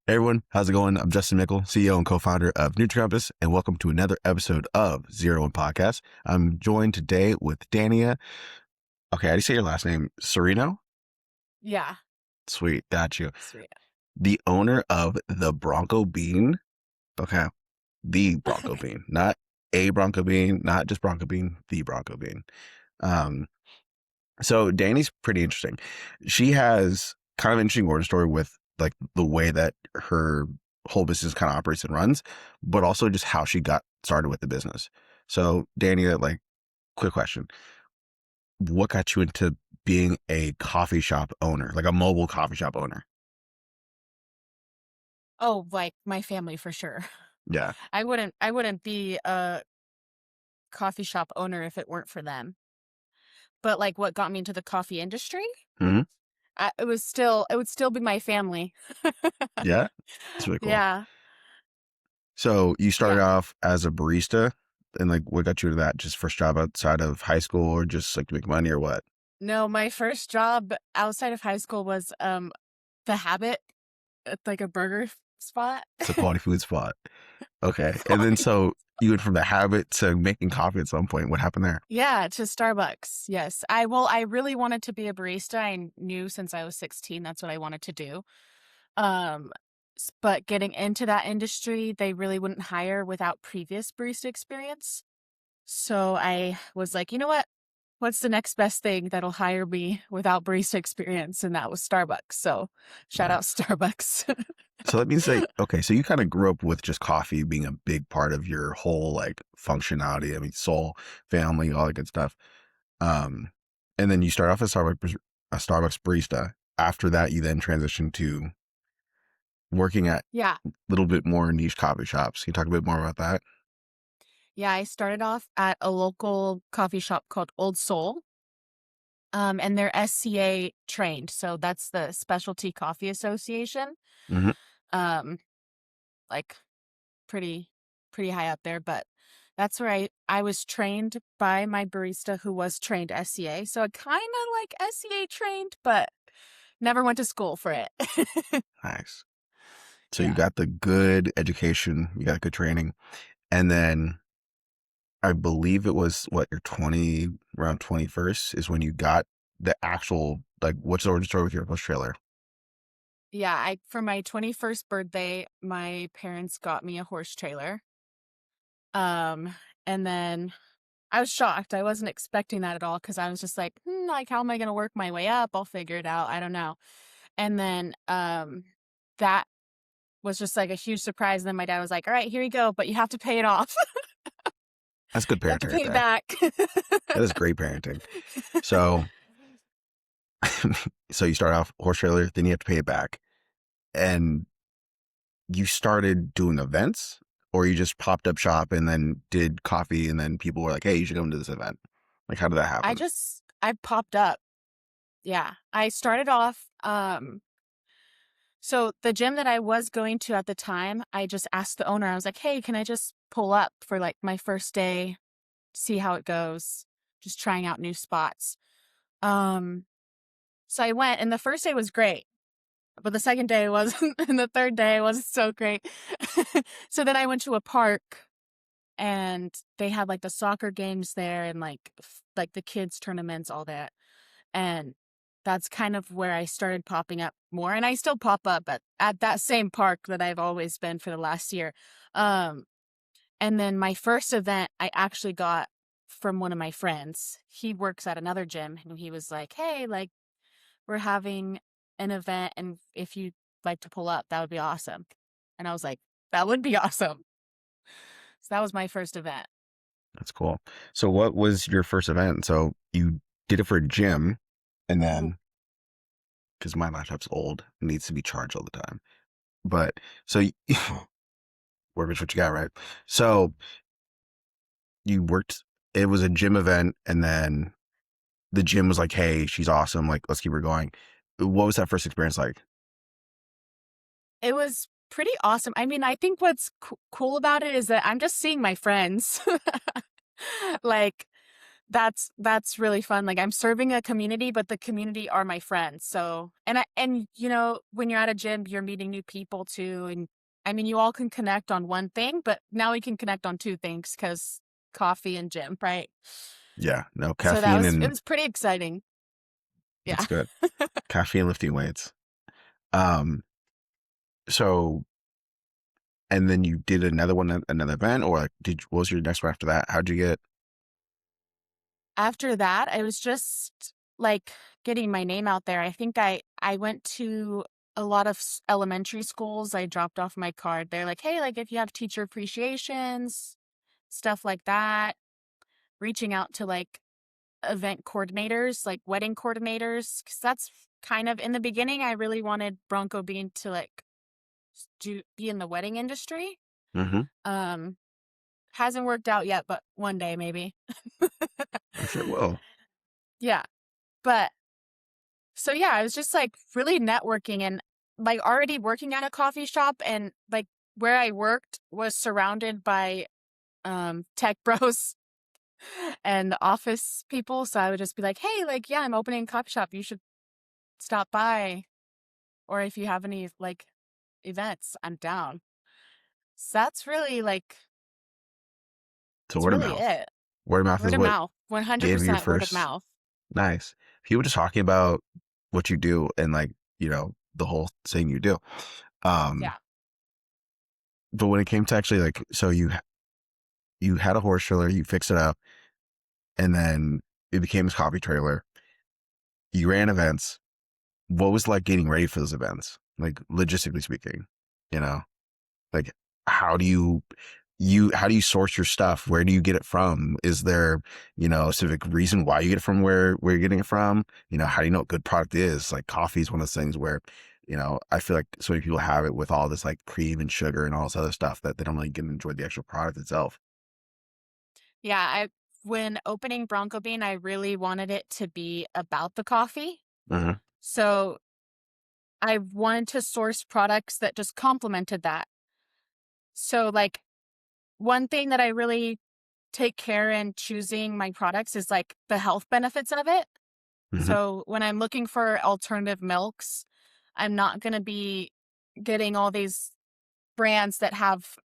Hey everyone, how's it going? I'm Justin Mickle, CEO and co-founder of NutriCompass, and welcome to another episode of Zero One Podcast. I'm joined today with Dania. Okay, how do you say your last name? Sorino? Yeah, Sweet, got you. sweet. The owner of the Bronco Bean. Okay, the Bronco Bean, not a Bronco Bean, not just Bronco Bean, the Bronco Bean. Um, so Danny's pretty interesting. She has kind of an interesting origin story with like the way that her whole business kind of operates and runs, but also just how she got started with the business. So Danny, like, quick question. What got you into being a coffee shop owner, like a mobile coffee shop owner? Oh, like my family for sure. Yeah. I wouldn't be a coffee shop owner if it weren't for them. But like what got me into the coffee industry? Hmm. It would still be my family. Yeah. That's really cool. Yeah. So you started Yeah. off as a barista, and like what got you to that? Just first job outside of high school, or just like to make money, or what? No, my first job outside of high school was the Habit at like a burger spot. It's a quality food spot. Okay. And then Quality. so you went from the habit to making coffee at some point. What happened there? Yeah, to Starbucks. Yes. I really wanted to be a barista. I knew since I was 16 that's what I wanted to do. Um, but getting into that industry, they really wouldn't hire without previous barista experience. So I was like, you know what? What's the next best thing that'll hire me without barista experience? And that was Starbucks. So shout out Nice. Starbucks. So let me say, okay, so you kind of grew up with just coffee being a big part of your whole like functionality. I mean, soul, family, all that good stuff. Um, and then you start off as a Starbucks barista. After that, you then transition to working at Yeah. a little bit more niche coffee shops. Can you talk a bit more about that? Yeah. I started off at a local coffee shop called Old Soul. And they're SCA trained. So that's the Specialty Coffee Association. Hmm. Um, like pretty pretty high up there, but that's where I was trained by my barista who was trained SCA. So I kind of like SCA trained, but never went to school for it. Nice. So you Yeah. got the good education, you got good training, and then I believe it was what your 20 around 21st is when you got the actual like what's the origin story with your first trailer? Yeah, I for my 21st birthday, my parents got me a horse trailer. Um and then I was shocked. I wasn't expecting that at all because I was just like, like how am I going to work my way up? I'll figure it out. I don't know. And then that was just like a huge surprise. And then my dad was like, all right, here you go, but you have to pay it off. That's good You have to parenting right pay it there. back. That is great parenting. So so you start off horse trailer, then you have to pay it back. And you started doing events or you just popped up shop and then did coffee and then people were like, "Hey, you should come to this event." Like how did that happen? I popped up. Yeah. I started off so the gym that I was going to at the time, I just asked the owner. I was like, "Hey, can I just pull up for like my first day, see how it goes, just trying out new spots." Um so I went and the first day was great, but the second day wasn't and the third day wasn't so great. So then I went to a park and they had like the soccer games there and like the kids tournaments, all that. And that's kind of where I started popping up more. And I still pop up at that same park that I've always been for the last year. Um, and then my first event I actually got from one of my friends. He works at another gym and he was like, "Hey, like we're having an event and if you'd like to pull up, that would be awesome." And I was like, "That would be awesome." So that was my first event. That's cool. So what was your first event? So you did it for a gym and Mhm. then because my laptop's old, it needs to be charged all the time. But so work with what you got, right? So you worked, it was a gym event and then the gym was like, "Hey, she's awesome. Like, let's keep her going." What was that first experience like? It was pretty awesome. I mean, I think what's cool about it is that I'm just seeing my friends. Like, That's really fun. Like I'm serving a community, but the community are my friends. So, and you know, when you're at a gym, you're meeting new people too. And I mean, you all can connect on one thing, but now we can connect on two things because coffee and gym, right? Yeah, no So caffeine it and was pretty exciting. that's Yeah. good. Caffeine and lifting weights. Um, so and then you did another one, another event, or like, what was your next one after that? How'd you get? After that, I was just like getting my name out there. I think I went to a lot of elementary schools. I dropped off my card. They're like, "Hey, like if you have teacher appreciations, stuff like that." Reaching out to like event coordinators, like wedding coordinators, cuz that's kind of in the beginning I really wanted Bronco Bean to like be in the wedding industry. Mm-hmm. Um hasn't worked out yet, but one day maybe. I'm sure it will. Yeah. But so yeah, I was just like really networking and like already working at a coffee shop and like where I worked was surrounded by tech bros and the office people. So I would just be like, hey, like, yeah, I'm opening a coffee shop. You should stop by. Or if you have any like events, I'm down. So that's really like, So it's word of really mouth. it. Word of mouth Word is of what mouth, gave you your 100% word of first. mouth. Nice. People just talking about what you do and like, the whole thing you do. Um, Yeah. but when it came to actually like, so you had a horse trailer, you fixed it up, and then it became a coffee trailer. You ran events. What was like getting ready for those events? Like logistically speaking, you know, like how do how do you source your stuff? Where do you get it from? Is there, a specific reason why you get it from where you're getting it from? How do you know what good product is? Like coffee is one of those things where, I feel like so many people have it with all this like cream and sugar and all this other stuff that they don't really get to enjoy the actual product itself. Yeah. When opening Bronco Bean, I really wanted it to be about the coffee. Hmm. So I wanted to source products that just complemented that. So, like, one thing that I really take care in choosing my products is like the health benefits of it. Hmm. So, when I'm looking for alternative milks, I'm not going to be getting all these brands that have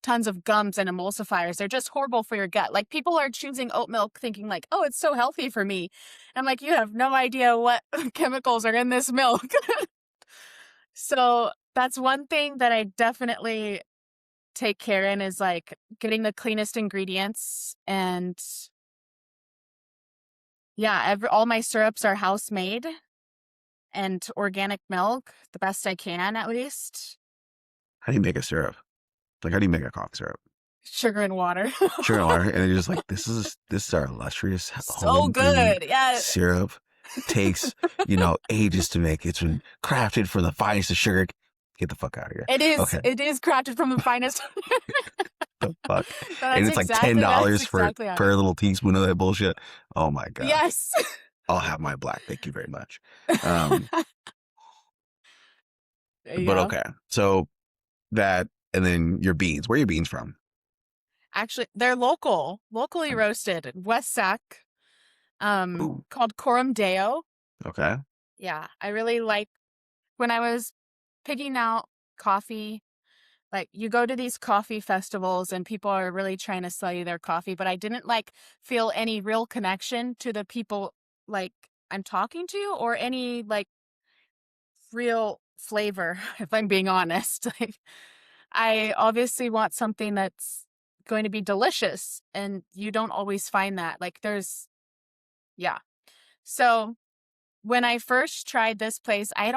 tons of gums and emulsifiers. They're just horrible for your gut. Like, people are choosing oat milk thinking, like, oh, it's so healthy for me. I'm like, you have no idea what chemicals are in this milk. So, that's one thing that I definitely take care in is like getting the cleanest ingredients and yeah, all my syrups are house made and organic milk, the best I can at least. How do you make a syrup? Like how do you make a coffee syrup? Sugar and water. Sugar and water, and they're just like this is our illustrious So home brewed good. Yeah. syrup. Takes ages to make. It's been crafted from the finest of sugar. Get the fuck out of here. It is. Okay, It is crafted from the finest. the fuck, and That's it's like ten exactly dollars for how it per is. little teaspoon of that bullshit. Oh my gosh, Yes. I'll have my black. Thank you very much. Um, There you but go. okay, so that and then your beans. Where are your beans from? Actually, they're locally roasted. West Sac, Ooh, called Coram Deo. okay. Yeah, I really like when I was picking out coffee, like you go to these coffee festivals and people are really trying to sell you their coffee, but I didn't like feel any real connection to the people like I'm talking to or any like real flavor, if I'm being honest. Like I obviously want something that's going to be delicious and you don't always find that. Like yeah. So when I first tried this place, I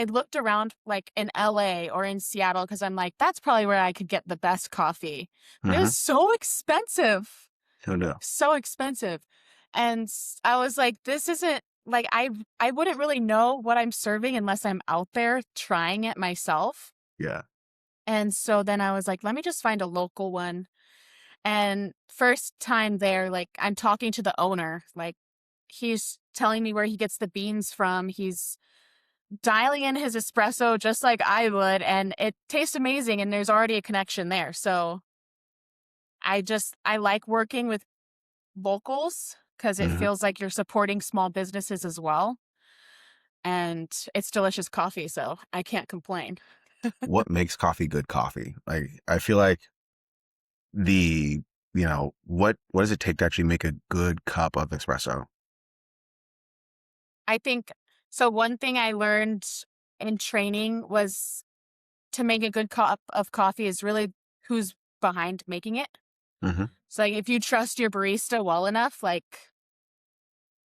looked around like in LA or in Seattle because I'm like, that's probably where I could get the best coffee. But it Mm-hmm. was so expensive. Oh no. So expensive. And I was like, this isn't like I wouldn't really know what I'm serving unless I'm out there trying it myself. Yeah. And so then I was like, let me just find a local one. And first time there, like I'm talking to the owner, like he's telling me where he gets the beans from. He's dialing in his espresso just like I would, and it tastes amazing, and there's already a connection there. So I like working with locals because it Hmm. feels like you're supporting small businesses as well. And it's delicious coffee, so I can't complain. What makes coffee good coffee? Like, I feel like the, what does it take to actually make a good cup of espresso? I think so. One thing I learned in training was to make a good cup of coffee is really who's behind making it. Hmm. So, like, if you trust your barista well enough, like,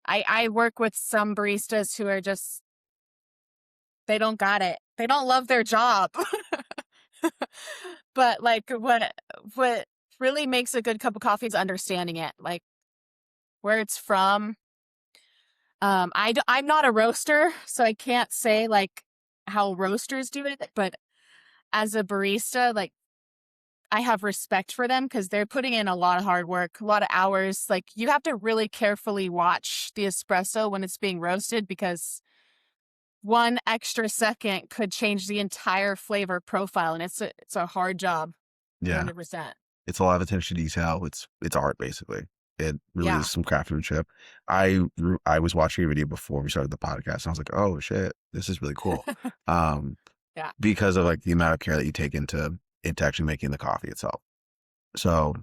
I work with some baristas who are just, they don't got it. They don't love their job. But like what really makes a good cup of coffee is understanding it, like where it's from. I'm not a roaster, so I can't say like how roasters do it, but as a barista, like I have respect for them because they're putting in a lot of hard work, a lot of hours. Like you have to really carefully watch the espresso when it's being roasted because one extra second could change the entire flavor profile, and it's a hard job, Yeah. 100%. It's a lot of attention to detail. It's art basically. It really Yeah. is some craftsmanship. I was watching a video before we started the podcast and I was like, oh shit, this is really cool. Um, Yeah. because of like the amount of care that you take into actually making the coffee itself. So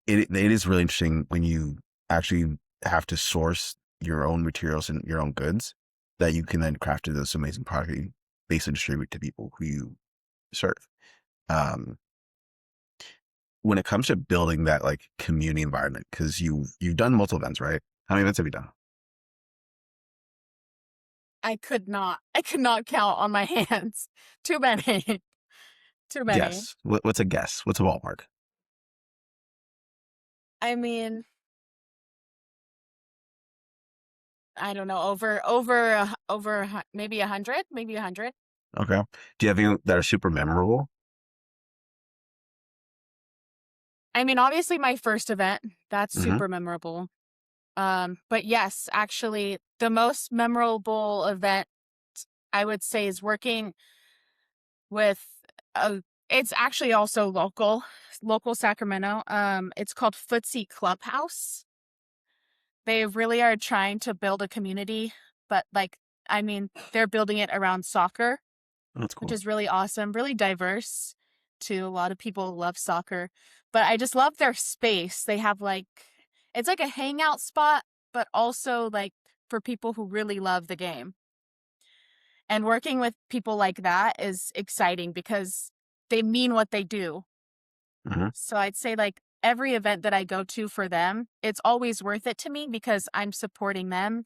it is really interesting when you actually have to source your own materials and your own goods that you can then craft this amazing product that you basically distribute to people who you serve. Um, when it comes to building that like community environment, because you've done multiple events, right? How many events have you done? I could not count on my hands. Too many. Too many. Guess. What's a guess? What's a ballpark? I mean, I don't know, over maybe 100, maybe 100. Okay. Do you have any that are super memorable? I mean, obviously my first event, that's Hmm. super memorable. But yes, actually the most memorable event I would say is working with a, it's actually also local Sacramento. It's called Footsie Clubhouse. They really are trying to build a community, but like, I mean, they're building it around soccer, That's which cool. is really awesome, really diverse too. A lot of people love soccer, but I just love their space. They have like, it's like a hangout spot, but also like for people who really love the game. And working with people like that is exciting because they mean what they do. Hmm. So I'd say like every event that I go to for them, it's always worth it to me because I'm supporting them,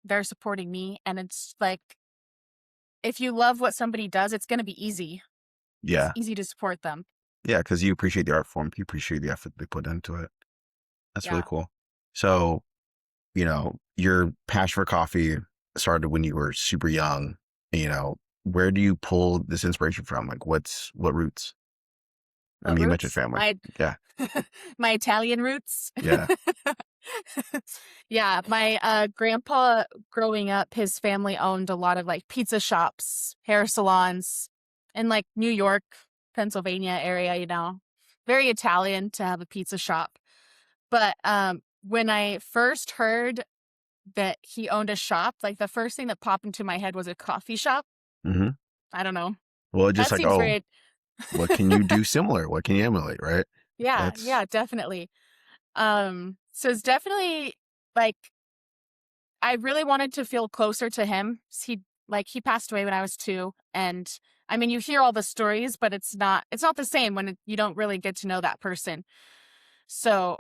they're supporting me, and it's like if you love what somebody does, it's going to be easy. It's Yeah. easy to support them. Yeah. Because you appreciate the art form, you appreciate the effort they put into it. That's really Yeah. cool. So, your passion for coffee started when you were super young. Where do you pull this inspiration from? Like, what roots? I What mean, you mentioned roots? family. My Yeah. my Italian roots. Yeah. Yeah, my grandpa growing up, his family owned a lot of like pizza shops, hair salons in like New York, Pennsylvania area. Very Italian to have a pizza shop. But when I first heard that he owned a shop, like the first thing that popped into my head was a coffee shop. Hmm. I don't know. Well, it's just That like, seems oh, very what can you do similar? What can you emulate? Right. Yeah, That's yeah, definitely. So it's definitely like I really wanted to feel closer to him. He passed away when I was 2, and I mean you hear all the stories, but it's not the same when you don't really get to know that person. So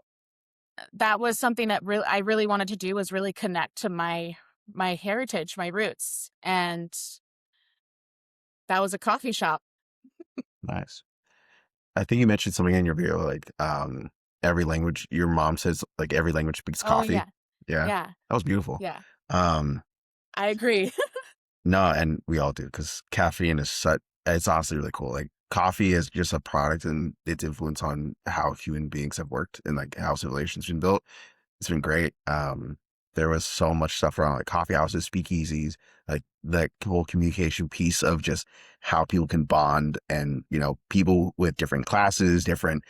that was something that I really wanted to do was really connect to my heritage, my roots, and that was a coffee shop. nice. I think you mentioned something in your video, like every language. Your mom says like every language speaks Oh coffee. yeah, Yeah, yeah, that was beautiful. yeah. Um, I agree. no, and we all do because caffeine is such. It's honestly really cool. Like coffee is just a product and its influence on how human beings have worked and like how civilization's been built. It's been great. there was so much stuff around like coffee houses, speakeasies, like that whole communication piece of just how people can bond, and people with different classes, different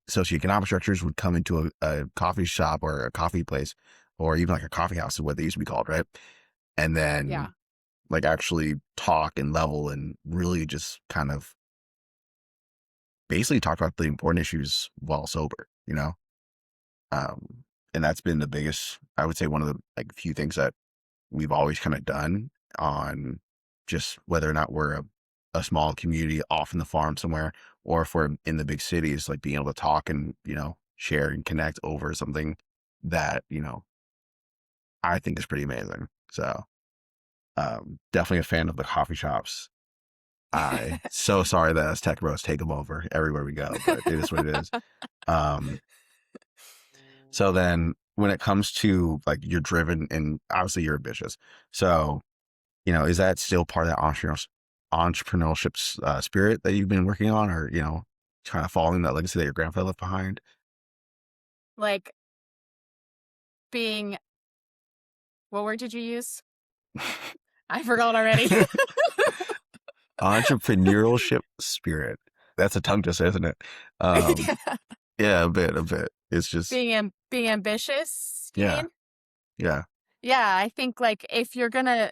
socioeconomic structures would come into a coffee shop or a coffee place, or even like a coffee house is what they used to be called, right? And Yeah. then like actually talk and level and really just kind of basically talk about the important issues while sober. Um, and that's been the biggest, I would say, one of the like few things that we've always kind of done on just whether or not we're a small community off in the farm somewhere, or if we're in the big cities, like being able to talk and, share and connect over something that, I think is pretty amazing. So, definitely a fan of the coffee shops. I so sorry that as tech bros take them over everywhere we go, but it is what it is. Um, so then when it comes to like you're driven and obviously you're ambitious. So, is that still part of that entrepreneurship spirit that you've been working on, or, kind of following that legacy that your grandfather left behind? Like being, what word did you use? I forgot already. Entrepreneurship spirit. That's a tongue twister, isn't it? Um, yeah, a bit. It's just, Being ambitious, you yeah, mean? yeah. Yeah, I think like if you're gonna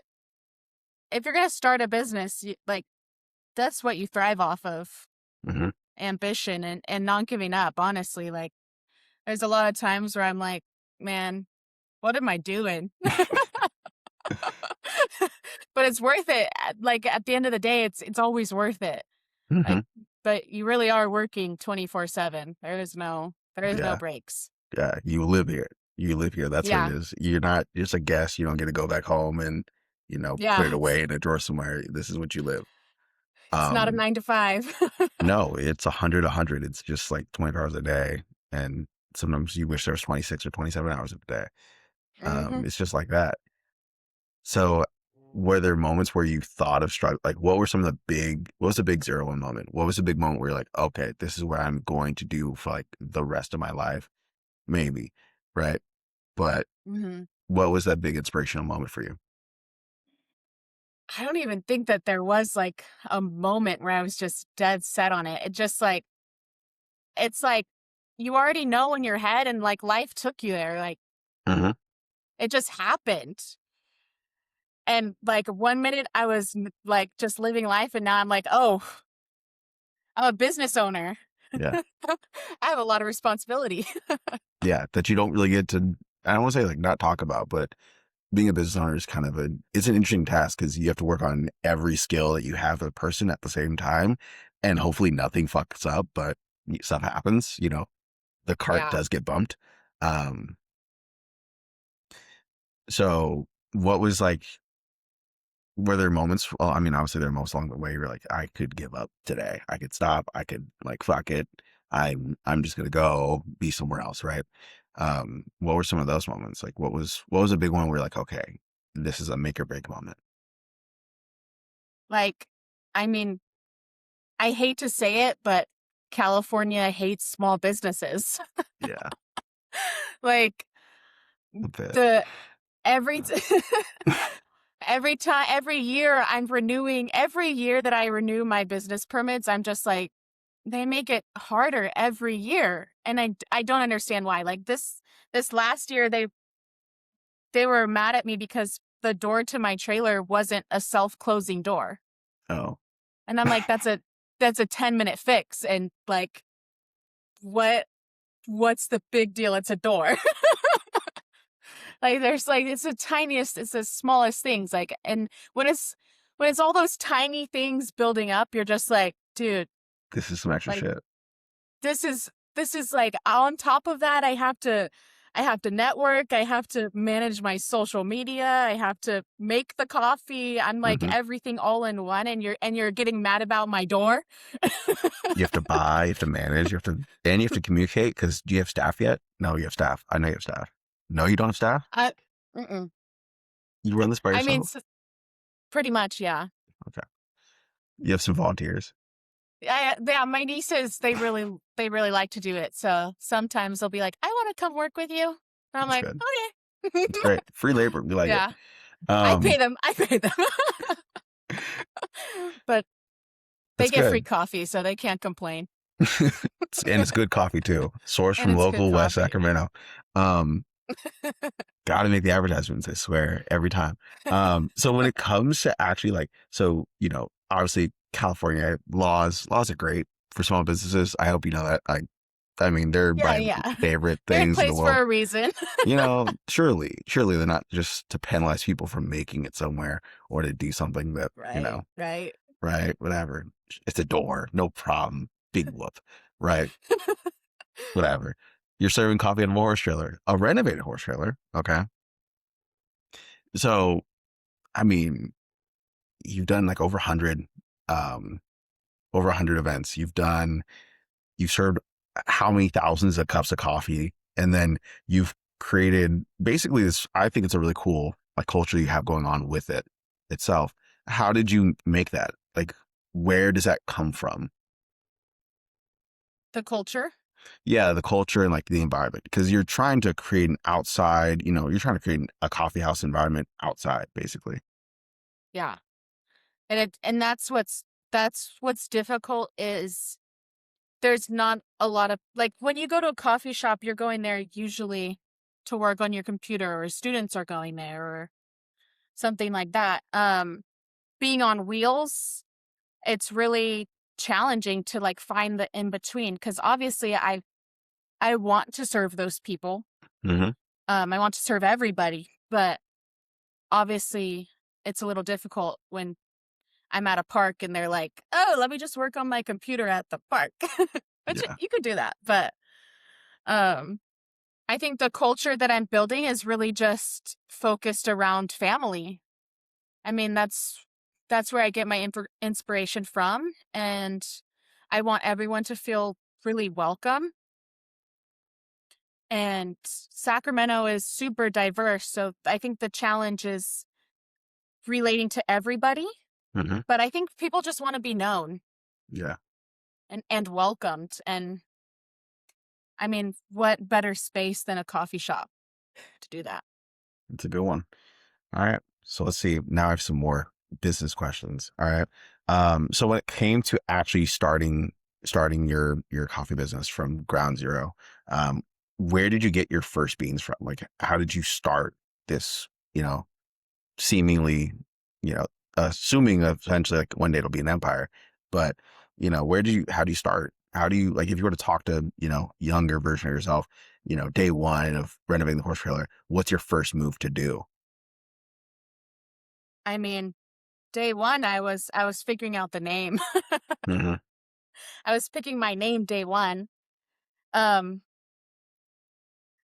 start a business, like that's what you thrive off of, Hmm. ambition and not giving up. Honestly, like there's a lot of times where I'm like, man, what am I doing? But it's worth it. Like at the end of the day, it's always worth it. Hmm. Like, but you really are working 24/7. There is no Yeah, breaks. yeah. You live here. You live here. That's what it Yeah, is. You're not just a guest. You don't get to go back home and, put yeah. it away in a drawer somewhere. This is what you live. It's not a Um, 9 to 5. no, it's 100. It's just like 20 hours a day. And sometimes you wish there was 26 or 27 hours of a day. Hmm. It's just like that. So were there moments where you thought of struggle? Like what was the big 0 1 moment? What was the big moment where you're like, okay, this is what I'm going to do for like the rest of my life? Maybe. Right. But Hmm. what was that big inspirational moment for you? I don't even think that there was like a moment where I was just dead set on it. It just like it's like you already know in your head, and like life took you there. Like Hmm. it just happened. And like one minute I was like just living life, and now I'm like, oh, I'm a business owner. Yeah. I have a lot of responsibility. Yeah. That you don't really get to, I don't want to say like not talk about, but being a business owner is kind of it's an interesting task because you have to work on every skill that you have as a person at the same time. And hopefully nothing fucks up, but stuff happens, the cart Yeah. does get bumped. Um, so what was like, were there moments, well, I mean, obviously there are moments along the way you're like, I could give up today. I could stop. I could like, fuck it. I'm just going to go be somewhere else. Right. What were some of those moments? Like what was a big one where you're like, okay, this is a make or break moment? Like, I mean, I hate to say it, but California hates small businesses. Yeah. Like A bit. the every t- every time every year that I renew my business permits, I'm just like they make it harder every year, and I don't understand why. Like this last year they were mad at me because the door to my trailer wasn't a self-closing door. Oh, And I'm like that's a 10-minute fix, and like what's the big deal? It's a door. Like there's like it's the smallest things, like, and when it's all those tiny things building up, you're just like, dude, this is some extra like shit. this is like on top of that, I have to network, I have to manage my social media, I have to make the coffee. I'm like Hmm. everything all in one, and you're getting mad about my door. You have to buy, you have to manage, and you have to communicate because do you have staff yet? No, you have staff. I know you have staff. No, you don't have staff? uh, mm-mm. You run this by I mean, yourself? pretty much, yeah. Okay. You have some volunteers. Yeah, my nieces, they really like to do it. So sometimes they'll be like, "I want to come work with you." And I'm That's like, good. "Okay." It's great. Free labor. We like it. Yeah. I Um, pay them. I pay them. But they that's get free good. coffee, so they can't complain. And it's good coffee too. Sourced And from it's good local West coffee. Sacramento. Um, Gotta make the advertisements, I swear, every time. So when it comes to actually like, so, obviously California laws are great for small businesses. I hope you know that. I mean, they're Yeah, my yeah. favorite They're in things in the place for world. a reason. Surely they're not just to penalize people from making it somewhere or to do something that, Right, right. right, whatever. It's a door, no problem. Big whoop, right? Whatever. You're serving coffee in a horse trailer, a renovated horse trailer. Okay. So, I mean, you've done like um, over 100 events. You've served how many thousands of cups of coffee, and then you've created basically this. I think it's a really cool like culture you have going on with it itself. How did you make that? Like, where does that come from? The culture. Yeah, the culture and like the environment, because you're trying to create an outside. You're trying to create a coffee house environment outside, basically. Yeah. And that's what's difficult is there's not a lot of like when you go to a coffee shop, you're going there usually to work on your computer or students are going there or something like that. Being on wheels, it's really challenging to like find the in between because obviously I want to serve those people. Mm-hmm. I want to serve everybody, but obviously it's a little difficult when I'm at a park and they're like, "Oh, let me just work on my computer at the park," which Yeah. you could do that, but um, I think the culture that I'm building is really just focused around family. I mean, that's where I get my inspiration from, and I want everyone to feel really welcome. And Sacramento is super diverse, so I think the challenge is relating to everybody, Mm-hmm. but I think people just want to be known Yeah. and welcomed. And I mean, what better space than a coffee shop to do that? It's a good one. All right. So let's see. Now I have some more business questions. All right. So when it came to actually starting your coffee business from ground zero, um, where did you get your first beans from? Like, how did you start this? Seemingly, you know, assuming eventually like one day it'll be an empire, but how do you start? How do you like if you were to talk to younger version of yourself, day one of renovating the horse trailer, what's your first move to do? I mean, day one, I was figuring out the name. Hmm. I was picking my name day one. Um,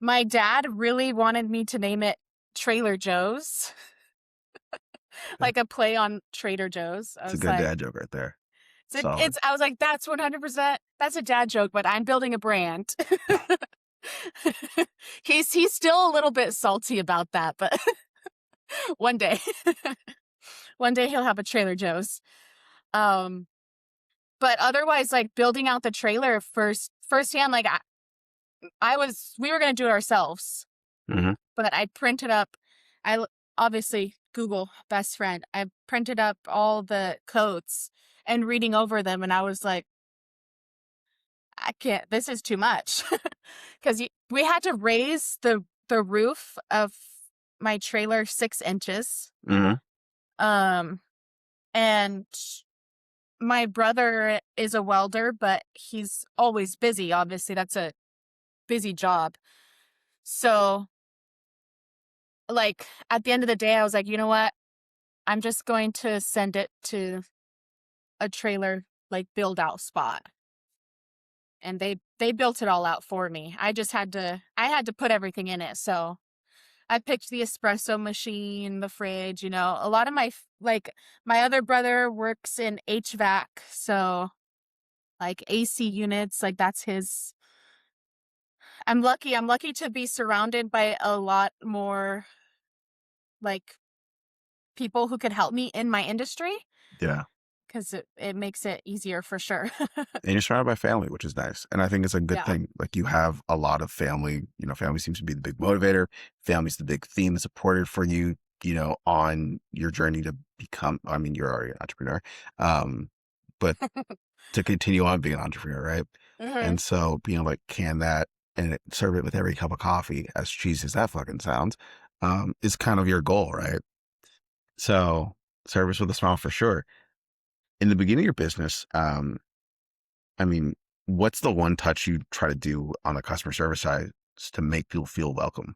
my dad really wanted me to name it Trailer Joe's, like a play on Trader Joe's. I It's a was good like, dad joke right there. Solid. it's I was like, that's 100%. That's a dad joke, but I'm building a brand. He's still a little bit salty about that, but one day, one day he'll have a Trader Joe's. Um, but otherwise, like building out the trailer firsthand, like we were gonna do it ourselves, Hmm. but I printed up. Obviously Google best friend. I printed up all the codes and reading over them, and I was like, I can't. This is too much because we had to raise the roof of my trailer 6 inches. Hmm. Um, and my brother is a welder, but he's always busy. Obviously, that's a busy job. So, like, at the end of the day, I was like, you know what? I'm just going to send it to a trailer, like, build out spot. And they built it all out for me. I had to put everything in it. So I picked the espresso machine, the fridge, a lot of like, my other brother works in HVAC. So, like, AC units, like, that's his. I'm lucky to be surrounded by a lot more like people who could help me in my industry. Yeah. because it makes it easier for sure. And you're surrounded by family, which is nice. And I think it's a good Yeah. thing. Like you have a lot of family, family seems to be the big motivator. Family's the big theme and supported for you, on your journey to become, I mean, you're already an entrepreneur. But to continue on being an entrepreneur, right? Hmm. And so being like, can that and serve it with every cup of coffee, as cheesy as that fucking sounds, is kind of your goal, right? So service with a smile for sure. In the beginning of your business, I mean, what's the one touch you try to do on the customer service side to make people feel welcome?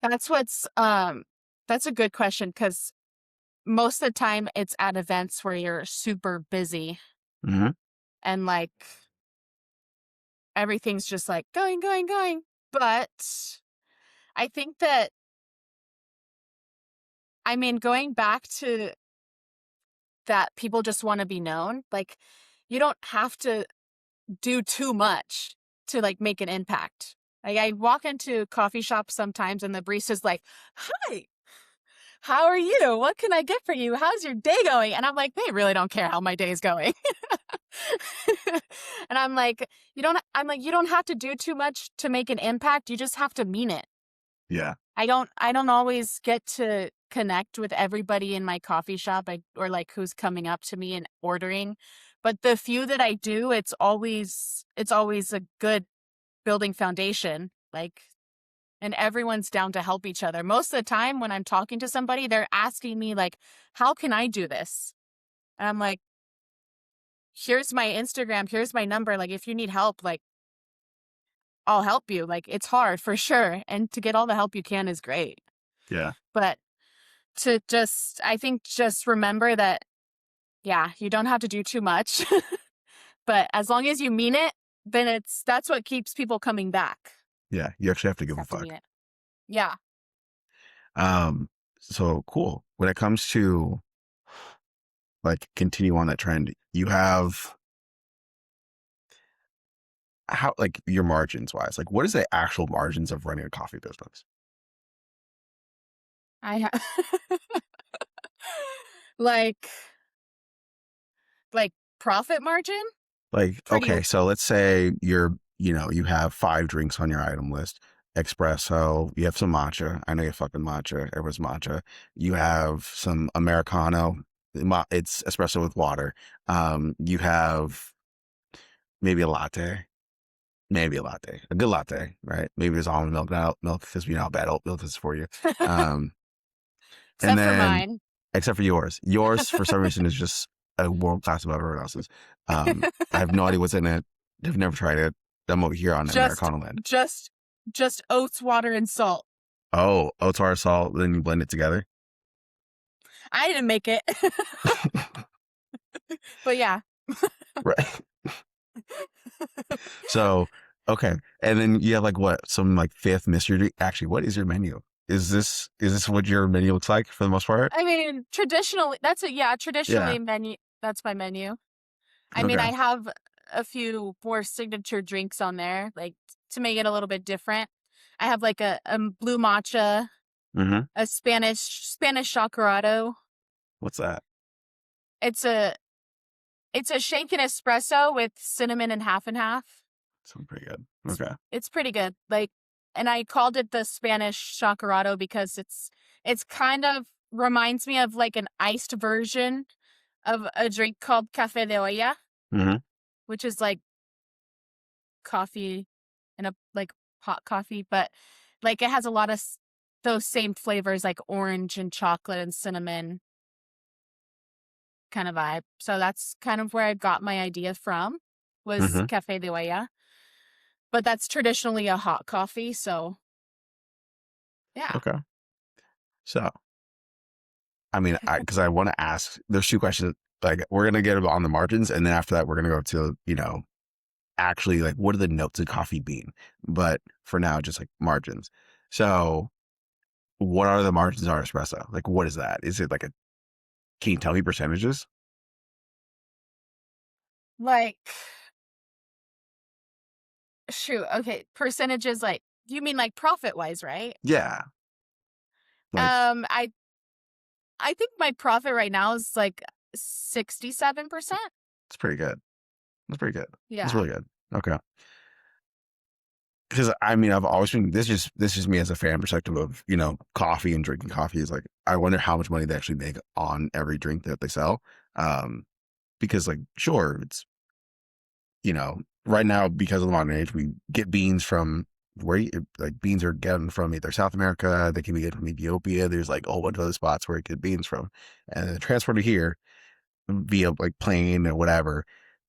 That's what's that's a good question because most of the time it's at events where you're super busy Hmm. and like everything's just like going, going, going. But I think that, I mean, going back to that, people just want to be known. Like, you don't have to do too much to like make an impact. Like, I walk into coffee shops sometimes and the barista's like, "Hi, how are you? What can I get for you? How's your day going?" And I'm like, they really don't care how my day is going. And you don't have to do too much to make an impact. You just have to mean it. Yeah. I don't always get to connect with everybody in my coffee shop, or like who's coming up to me and ordering. But the few that I do, it's always a good building foundation. Like, and everyone's down to help each other. Most of the time when I'm talking to somebody, they're asking me like, "How can I do this?" And I'm like, "Here's my Instagram, here's my number. Like, if you need help, like, I'll help you." Like, it's hard for sure, and to get all the help you can is great. Yeah. But I think just remember that, yeah, you don't have to do too much, but as long as you mean it, then that's what keeps people coming back. Yeah. You actually have to give You a have to mean fuck. it. Yeah. Um, so cool. When it comes to like continue on that trend, you have how like your margins wise, like what is the actual margins of running a coffee business? I like like profit margin? Like, Pretty okay, so let's say you have 5 drinks on your item list. Espresso, you have some matcha. I know you fucking matcha. Everyone's matcha. You have some Americano. It's espresso with water. You have maybe a latte. Maybe a latte. A good latte, right? Maybe there's almond milk, not milk, because we know how bad oat milk is for you. Um, and except for then, mine. except for yours. Yours, for some reason, is just a world class above everyone else's. I have no idea what's in it. I've never tried it. I'm over here on just Americano land. just just oats, water, and salt. Oh, oats, water, salt, then you blend it together. I didn't make it. But yeah. Right. So, okay. And then you have like what? Some like fifth mystery drink. Actually, what is your menu? Is this what your menu looks like for the most part? I mean, Yeah. traditionally menu that's my menu. I mean, Okay. I have a few more signature drinks on there, like to make it a little bit different. I have like a blue matcha, Mm-hmm. a Spanish chocolate. What's that? It's a it's a shaken espresso with cinnamon and half. Sounds pretty good. It's Okay. it's pretty good. Like, and I called it the Spanish chocolate because it's kind of reminds me of like an iced version of a drink called café de olla, Mm-hmm. which is like coffee and a like hot coffee, but like it has a lot of those same flavors like orange and chocolate and cinnamon kind of vibe. So that's kind of where I got my idea from, was Mm-hmm. café de olla. But that's traditionally a hot coffee, so yeah. Okay. So, I mean, because I want to ask, there's 2 questions. Like, we're gonna get on the margins, and then after that, we're gonna go to actually like what are the notes of coffee bean. But for now, just like margins. So, what are the margins on espresso? Like, what is that? Is it like a? Can you tell me percentages? Like, shoot, okay, percentages, like, you mean like profit wise, right? Yeah. Like, I I think my profit right now is like 67%. It's pretty good. That's pretty good. That's Yeah. really good. Okay. Because I mean, I've always been this is me as a fan perspective of coffee and drinking coffee is like I wonder how much money they actually make on every drink that they sell. Um, because like sure, it's right now because of the modern age, we get beans from like beans are getting from either South America, they can be getting from Ethiopia. There's like a whole bunch of other spots where you get beans from, and they're transported here via like plane or whatever,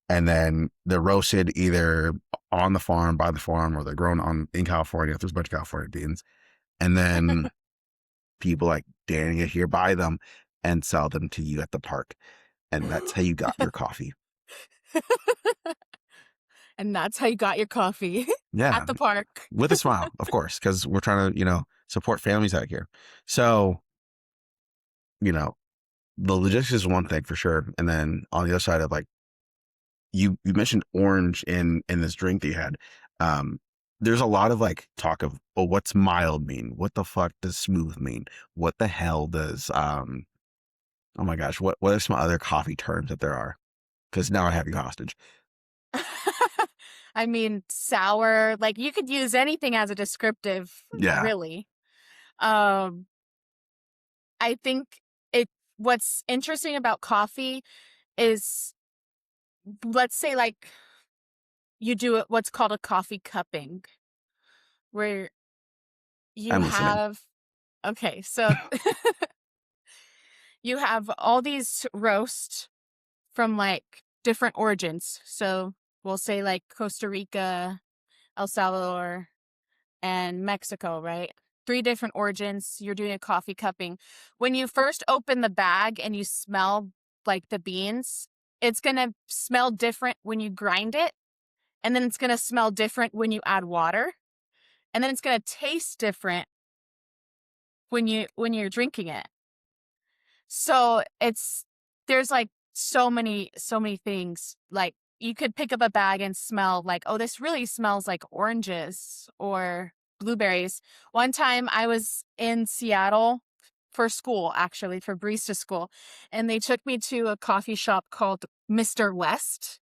and then they're roasted either on the farm by the farm or they're grown on in California. There's a bunch of California beans, and then people like Dania here buy them and sell them to you at the park, and that's how you got your coffee. And that's how you got your coffee Yeah, at the park. with a smile, of course, because we're trying to support families out here. So you know the logistics is one thing for sure, and then on the other side of like you mentioned orange in this drink that you had. Um, there's a lot of like talk of, oh, what's mild mean? What the fuck does smooth mean? What the hell does oh my gosh, what are some other coffee terms that there are? Because now I have you hostage. I mean, sour, like you could use anything as a descriptive, Yeah, really. Um, I think it what's interesting about coffee is, let's say like you do what's called a coffee cupping, where you I'm listening. have, okay, so you have all these roasts from like different origins. So we'll say like Costa Rica, El Salvador, and Mexico, right? Three different origins. You're doing a coffee cupping. When you first open the bag and you smell like the beans, it's going to smell different when you grind it. And then it's going to smell different when you add water. And then it's going to taste different when you're drinking it. So there's like so many things. Like you could pick up a bag and smell like, oh, this really smells like oranges or blueberries. One time I was in Seattle for school, actually, for barista school, and they took me to a coffee shop called Mr. West,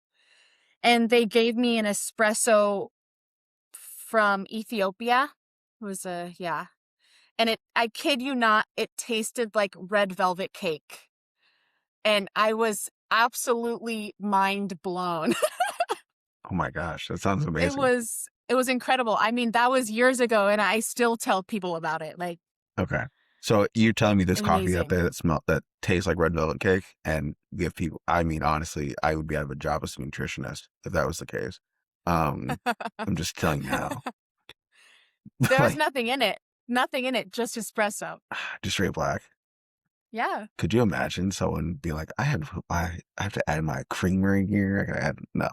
and they gave me an espresso from Ethiopia. It was yeah. And I kid you not, it tasted like red velvet cake. And I was absolutely mind blown. Oh my gosh, that sounds It amazing. was it was incredible. I mean, that was years ago and I still tell people about it. Like, Okay, so you're telling me there's coffee out amazing. there that tastes like red velvet cake and give people? I mean, honestly, I would be out of a job as a nutritionist if that was the case. Um, I'm just telling you now. There was Like nothing in it. Nothing in it, just espresso. just straight black. Yeah. Could you imagine someone being like, I have to add my creamer in here. I gotta add no.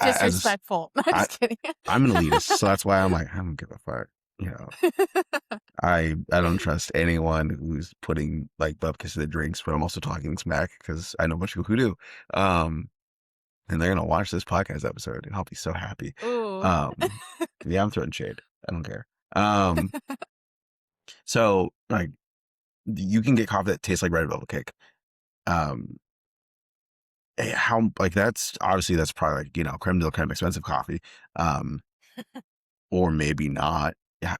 As a s Disrespectful. I'm I just kidding. I'm an elitist, so that's why I'm like, I don't give a fuck. You know, I don't trust anyone who's putting like bupkis in the drinks, but I'm also talking smack because I know a bunch of people who do. Um, and they're gonna watch this podcast episode, and I'll be so happy. Ooh. Um, yeah, I'm throwing shade. I don't care. Um, so like you can get coffee that tastes like red velvet cake. Um, how like that's obviously that's probably like creme de la creme expensive coffee, um, or maybe not.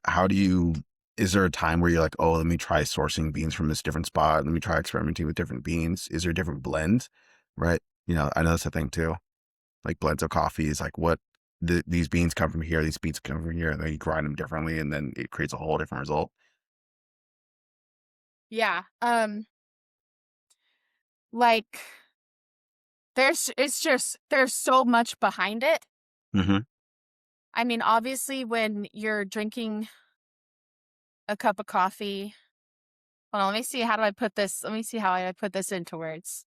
How do you? Is there a time where you're like, oh, let me try sourcing beans from this different spot. Let me try experimenting with different beans. Is there different blends, right? I know that's a thing too. Like blends of coffee is like what these beans come from here, these beans come from here, and then you grind them differently, and then it creates a whole different result. Yeah. Like there's so much behind it. Hmm. I mean, obviously when you're drinking a cup of coffee, hold on, let me see how do I put this. Let me see how I put this into words.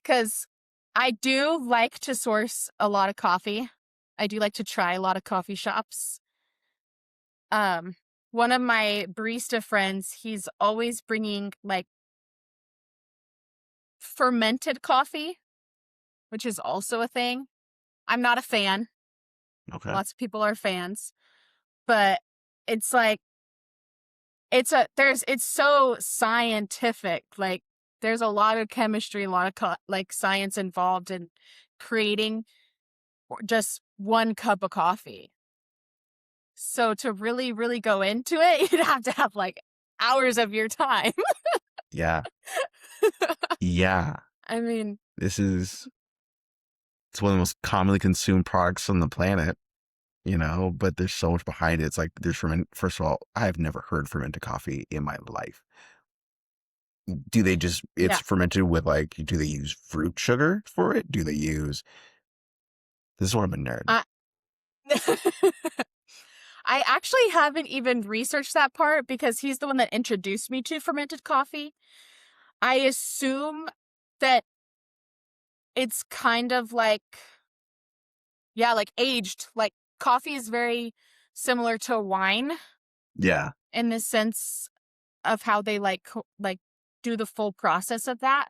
Because I do like to source a lot of coffee. I do like to try a lot of coffee shops. Um, One of my barista friends, he's always bringing like fermented coffee, which is also a thing. I'm not a fan. Okay. Lots of people are fans, but it's like it's so scientific. Like there's a lot of chemistry, a lot of like science involved in creating just one cup of coffee. So to really, really go into it, you'd have to have like hours of your time. Yeah. Yeah. I mean, This is it's one of the most commonly consumed products on the planet, but there's so much behind it. It's like there's first of all, I've never heard fermented coffee in my life. Do they just it's yeah. fermented with like do they use fruit sugar for it? Do they use this is where I'm a nerd. I I actually haven't even researched that part because he's the one that introduced me to fermented coffee. I assume that it's kind of like, yeah, like aged. Like coffee is very similar to wine Yeah. in the sense of how they like do the full process of that.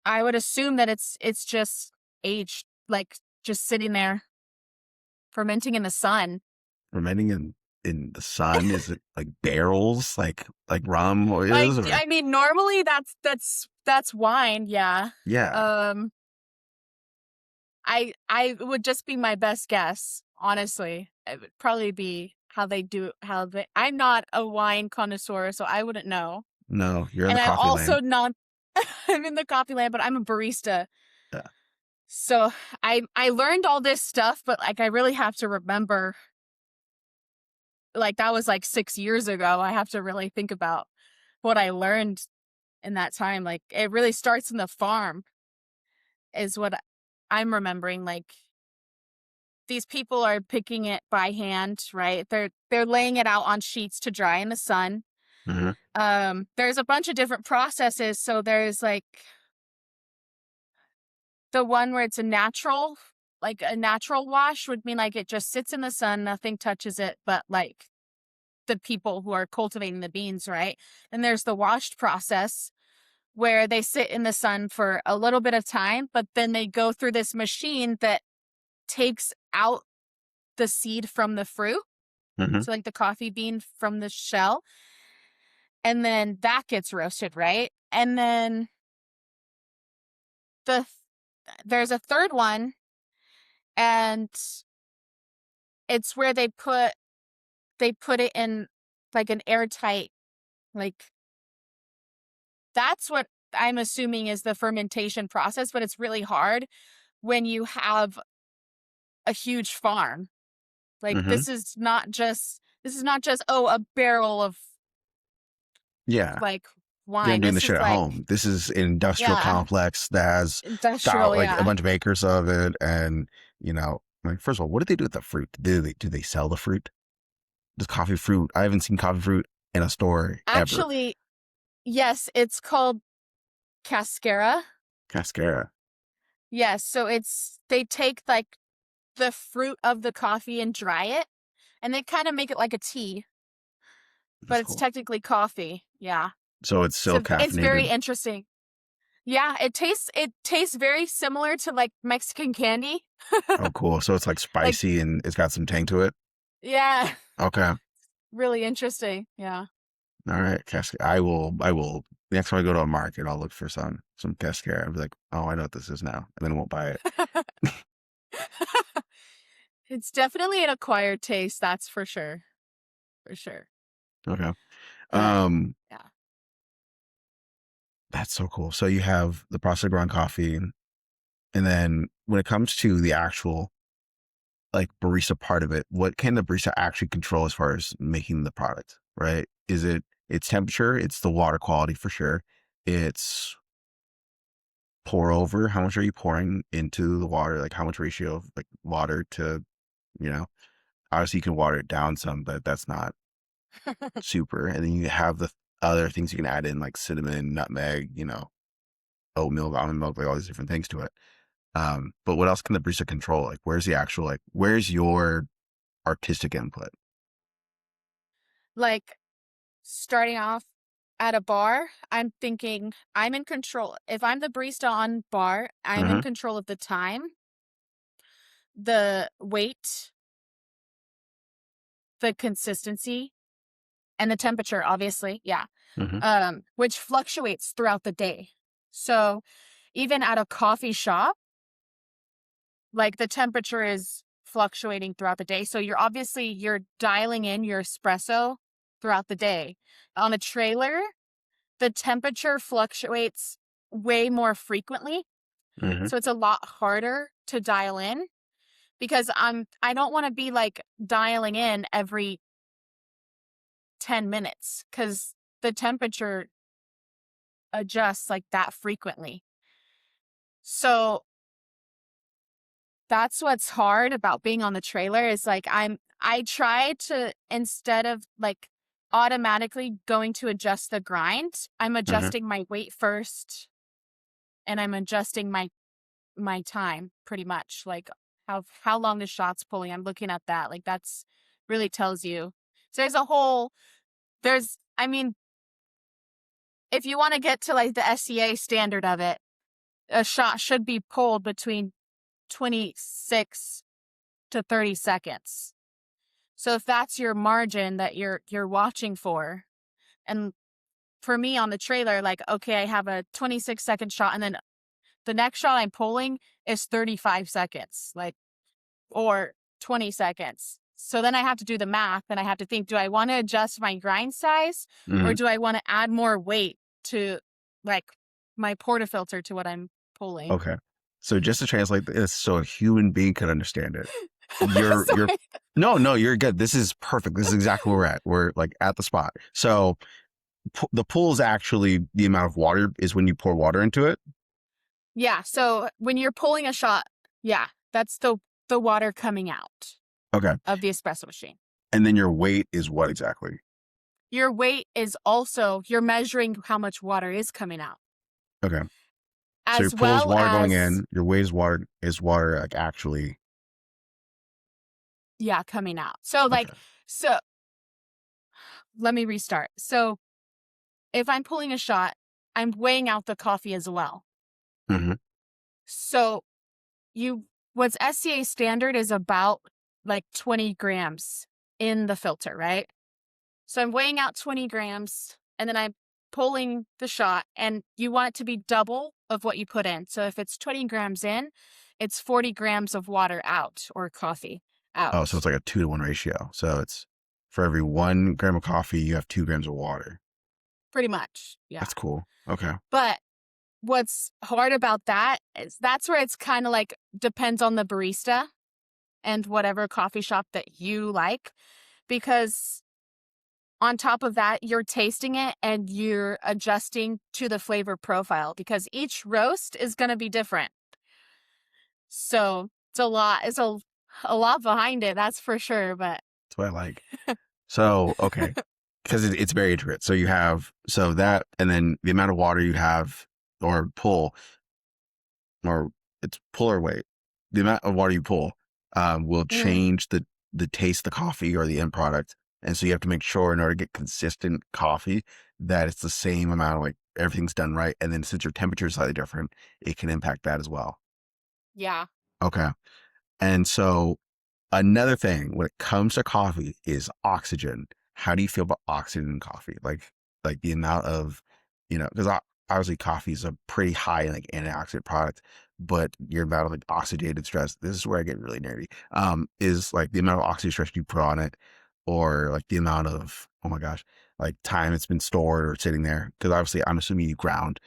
I would assume that it's just aged, like just sitting there fermenting in the sun. Fermenting in the sun, is it like barrels like rum or Like is or I mean, normally that's wine, yeah. yeah. Um, I would just be my best guess, honestly. It would probably be how they. I'm not a wine connoisseur, so I wouldn't know. No, you're in And the I'm coffee also lane. not. I'm in the coffee land, but I'm a barista. Yeah. So I learned all this stuff, but like I really have to remember. Like that was like 6 years ago. I have to really think about what I learned in that time. Like it really starts in the farm, is what I'm remembering. Like these people are picking it by hand, right? They're laying it out on sheets to dry in the sun. Hmm. There's a bunch of different processes. So there's like the one where it's like a natural wash would mean like it just sits in the sun, nothing touches it, but like the people who are cultivating the beans, right? And there's the washed process where they sit in the sun for a little bit of time, but then they go through this machine that takes out the seed from the fruit. Hmm. So like the coffee bean from the shell. And then that gets roasted, right? And then the there's a third one, and it's where they put it in like an airtight, like that's what I'm assuming is the fermentation process, but it's really hard when you have a huge farm. Like Hmm. this is not just oh a barrel of Yeah. like You're not wine. doing this This shit is at like home. This is an industrial yeah, complex that has industrial, like a yeah. bunch of acres of it, and like first of all, what do they do with the fruit? Do they sell the fruit? Does coffee fruit? I haven't seen coffee fruit in a store ever. Actually, yes, it's called cascara. Cascara. Yes, so they take like the fruit of the coffee and dry it, and they kind of make it like a tea, That's but it's cool. technically coffee. Yeah. So it's still So it's very caffeinated. interesting. Yeah, it tastes very similar to like Mexican candy. Oh, cool. So it's like Like spicy and it's got some tang to it. yeah, Okay. really interesting. Yeah. All right. Cascara. I will. Next time I go to a market, I'll look for some cascara. I'll be like, oh, I know what this is now, and then I won't buy it. It's definitely an acquired taste, that's for sure. For sure. Okay. But Um, yeah. that's so cool. So you have the process of growing coffee, and then when it comes to the actual like barista part of it, what can the barista actually control as far as making the product? Right? Is it its temperature? It's the water quality for sure. It's pour over. How much are you pouring into the water? Like how much ratio of like water to you know? Obviously, you can water it down some, but that's not super. And then you have the other things you can add in, like cinnamon, nutmeg, oat milk, almond milk, like all these different things to it. But what else can the barista control? Like, where's the actual, like, where's your artistic input? Like starting off at a bar, I'm thinking I'm in control. If I'm the barista on bar, I'm in Hmm. control of the time, the weight, the consistency, and the temperature, obviously, yeah, Mm-hmm. which fluctuates throughout the day. So even at a coffee shop, like the temperature is fluctuating throughout the day. So you're dialing in your espresso throughout the day. On a trailer, the temperature fluctuates way more frequently. Mm-hmm. So it's a lot harder to dial in because I don't want to be like dialing in every 10 minutes because the temperature adjusts like that frequently. So that's what's hard about being on the trailer is like I try to, instead of like automatically going to adjust the grind, I'm Mm-hmm. adjusting my weight first and I'm adjusting my time pretty much. Like how long the shot's pulling. I'm looking at that. Like that's really tells you. So there's I mean, if you want to get to like the SCA standard of it, a shot should be pulled between 26 to 30 seconds. So if that's your margin that you're watching for, and for me on the trailer, like, okay, I have a 26-second shot, and then the next shot I'm pulling is 35 seconds, like, or 20 seconds. So then I have to do the math and I have to think, do I want to adjust my grind size Mm-hmm. or do I want to add more weight to like my portafilter to what I'm pulling? Okay. So just to translate this so a human being could understand it, you're Sorry. no, you're good. This is perfect. This is exactly where we're at. We're like at the spot. So the pool is actually the amount of water is when you pour water into it. Yeah. So when you're pulling a shot, yeah, that's the water coming out Okay. of the espresso machine. And then your weight is what exactly? Your weight is also, you're measuring how much water is coming out, Okay. So your as pool is well water going as, in, your weight is water like actually. yeah, coming out. So, Okay. so let me restart. So, if I'm pulling a shot, I'm weighing out the coffee as well. Mm-hmm. So, you, what's SCA standard is about like 20 grams in the filter, right? So, I'm weighing out 20 grams and then I'm pulling the shot, and you want it to be double of what you put in. So, if it's 20 grams in, it's 40 grams of water out or coffee Oh, so out. it's like a 2-to-1 ratio. So it's for every 1 gram of coffee, you have 2 grams of water. Pretty much. Yeah. That's cool. Okay. But what's hard about that is that's where it's kind of like depends on the barista and whatever coffee shop that you like. Because on top of that, you're tasting it and you're adjusting to the flavor profile because each roast is going to be different. So it's a lot. A lot behind it, that's for sure. But That's what I like. So, okay. Because it's very intricate. So you have, so that, and then the amount of water you have or pull, or it's pull or weight, the amount of water you pull will mm, change the taste of the coffee or the end product. And so you have to make sure in order to get consistent coffee that it's the same amount of like everything's done right. And then since your temperature is slightly different, it can impact that as well. yeah, Okay. And so another thing when it comes to coffee is oxygen. How do you feel about oxygen in coffee? Like the amount of, because obviously coffee is a pretty high like antioxidant product, but your amount of like oxidative stress, this is where I get really nerdy, is like the amount of oxidative stress you put on it, or like the amount of, oh my gosh, like time it's been stored or sitting there. Because obviously I'm assuming you ground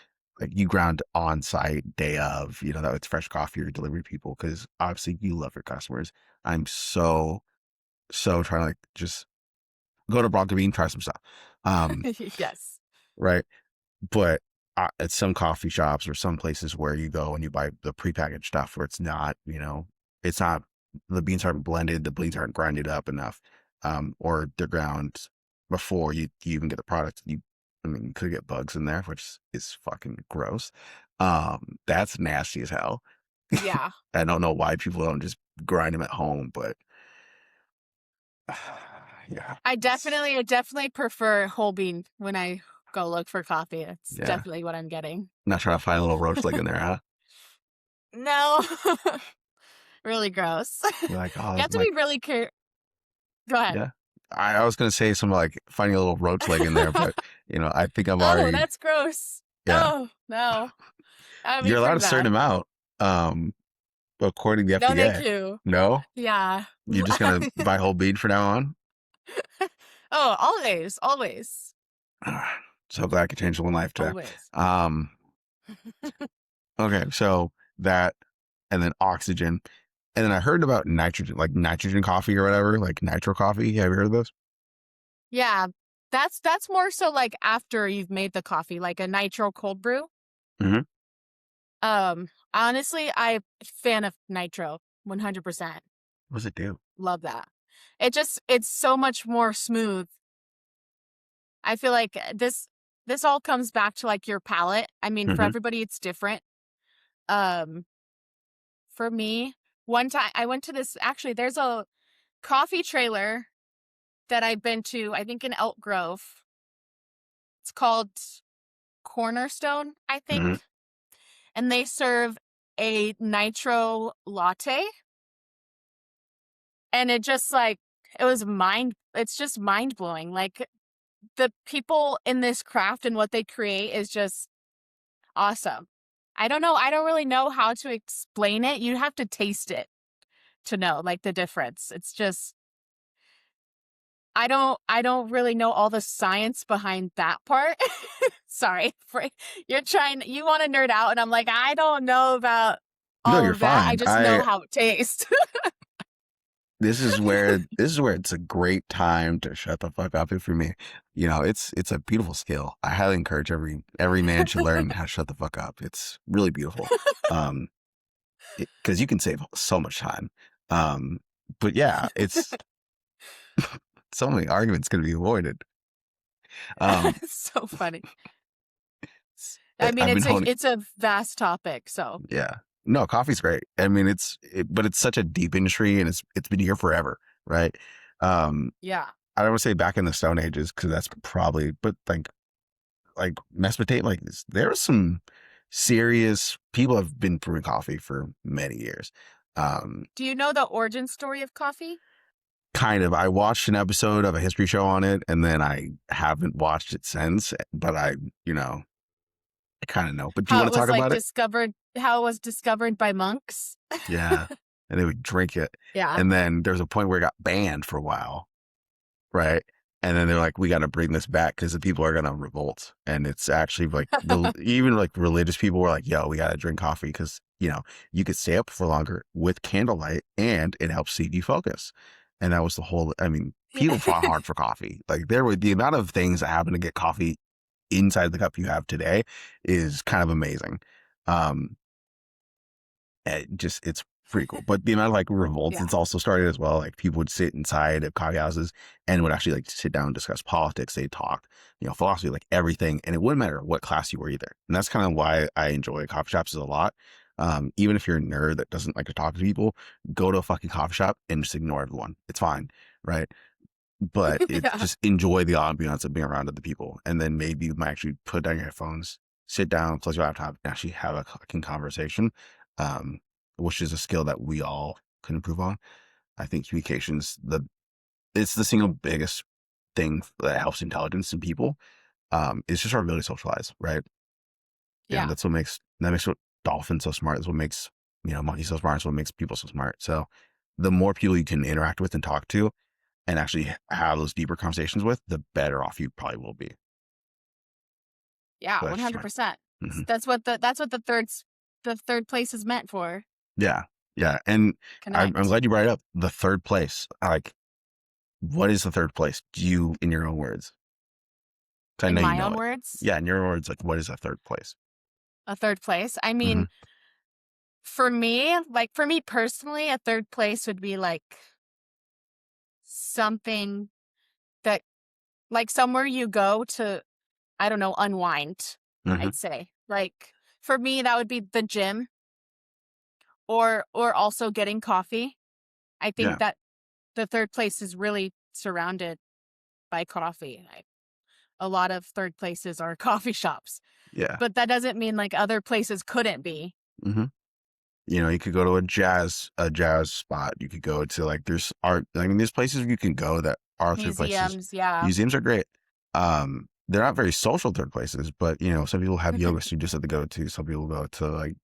on site day of, that it's fresh coffee or delivery people, because obviously you love your customers. I'm so trying to like just go to Bronco Bean, try some stuff. Um, yes, right. But at some coffee shops or some places where you go and you buy the prepackaged stuff where it's not, the beans aren't blended, the beans aren't grinded up enough, or they're ground before you even get the product. I mean, you could get bugs in there, which is fucking gross. That's nasty as hell. yeah. I don't know why people don't just grind them at home, but yeah, I definitely prefer whole bean when I go look for coffee. It's yeah. definitely what I'm getting. Not trying to find a little roach leg in there, huh? No, really gross. You're like, oh, You have that's to my, be really care. Go ahead. yeah. I was gonna say something like finding a little roach leg in there, but I think I'm Oh, already, that's gross. yeah. Oh, no. That'd be You're allowed pretty a certain bad. amount, according to the No, thank FDA. you. No, Yeah. you're just gonna buy whole bean from now on. Oh, always, always, So glad I could change one life today. always. Um, okay, so that, and then oxygen, and then I heard about nitrogen, like nitrogen coffee or whatever, like nitro coffee. Have you heard of this? Yeah. That's more so like after you've made the coffee, like a nitro cold brew. Mm-hmm. Honestly, I'm a fan of nitro, 100%. What does it do? Love that. It's so much more smooth. I feel like this all comes back to like your palate. I mean, for Mm-hmm. everybody it's different. Um, for me, one time I went to this, actually there's a coffee trailer that I've been to, I think in Elk Grove. It's called Cornerstone, I Mm-hmm. think. And they serve a nitro latte. And it just like, it's just mind blowing. Like the people in this craft and what they create is just awesome. I don't know. I don't really know how to explain it. You have to taste it to know like the difference. It's just, I don't really know all the science behind that part. Sorry. You want to nerd out and I'm like, I don't know about No, all you're of that. I fine. just know I how it tastes. this is where it's a great time to shut the fuck up. For me, it's a beautiful skill. I highly encourage every man should learn how to shut the fuck up. It's really beautiful. Um, because you can save so much time. Um, but yeah, it's so many arguments going to be avoided. Um, It's so funny. I mean, I've been honing. it's a vast topic, so Yeah, no, coffee's great. I mean, but it's such a deep industry, and it's been here forever, right? Um, yeah. I don't want to say back in the Stone Ages because that's probably, but like Mesopotamia, like there was some serious people have been brewing coffee for many years. Um, Do you know the origin story of coffee? Kind of. I watched an episode of a history show on it, and then I haven't watched it since. But I kind of know. But do you How want it to talk was like about it? discovered, how it was discovered by monks? Yeah, and they would drink it, Yeah. and then there's a point where it got banned for a while, right? And then they're like, we got to bring this back because the people are gonna revolt. And it's actually like even like religious people were like, yo, we got to drink coffee because you could stay up for longer with candlelight, and it helps see you focus. And that was the whole. I mean, people fought hard for coffee. Like there were the amount of things that happen to get coffee inside the cup you have today is kind of amazing. Um, it's pretty cool. But the amount of like revolts Yeah. it's also started as well. Like people would sit inside of coffee houses and would actually like sit down and discuss politics. They talk, philosophy, like everything, and it wouldn't matter what class you were either. And that's kind of why I enjoy coffee shops a lot. Even if you're a nerd that doesn't like to talk to people, go to a fucking coffee shop and just ignore everyone. It's fine, right? But it's Yeah. just enjoy the ambiance of being around other people, and then maybe you might actually put down your headphones, sit down, close your laptop, and actually have a fucking conversation, um, which is a skill that we all can improve on. I think communications it's the single biggest thing that helps intelligence in people. It's just our ability to socialize, right? Yeah. That makes what dolphins so smart. That's what makes monkeys so smart. It's what makes people so smart. So the more people you can interact with and talk to, and actually have those deeper conversations with, the better off you probably will be. Yeah, But that's just my, 100%. mhm. That's what the third place is meant for. Yeah, yeah. And I'm Connect. glad you brought it up. The third place, like, what is the third place? Do you, in your own words? 'Cause I In know you my know own it. words, Yeah, in your own words, like, what is a third place? a third place. I Hmm. mean, for me personally, a third place would be like something that like somewhere you go to, I don't know, unwind, Hmm. I'd say. Like for me that would be the gym or also getting coffee. I think Yeah, that the third place is really surrounded by coffee. A lot of third places are coffee shops, yeah. but that doesn't mean like other places couldn't be. Hmm. You could go to a jazz spot. You could go to like there's art. I mean, there's places you can go that are third places. Museums, yeah. Museums are great. They're not very social third places, but some people have yoga studios that they go to. Some people go to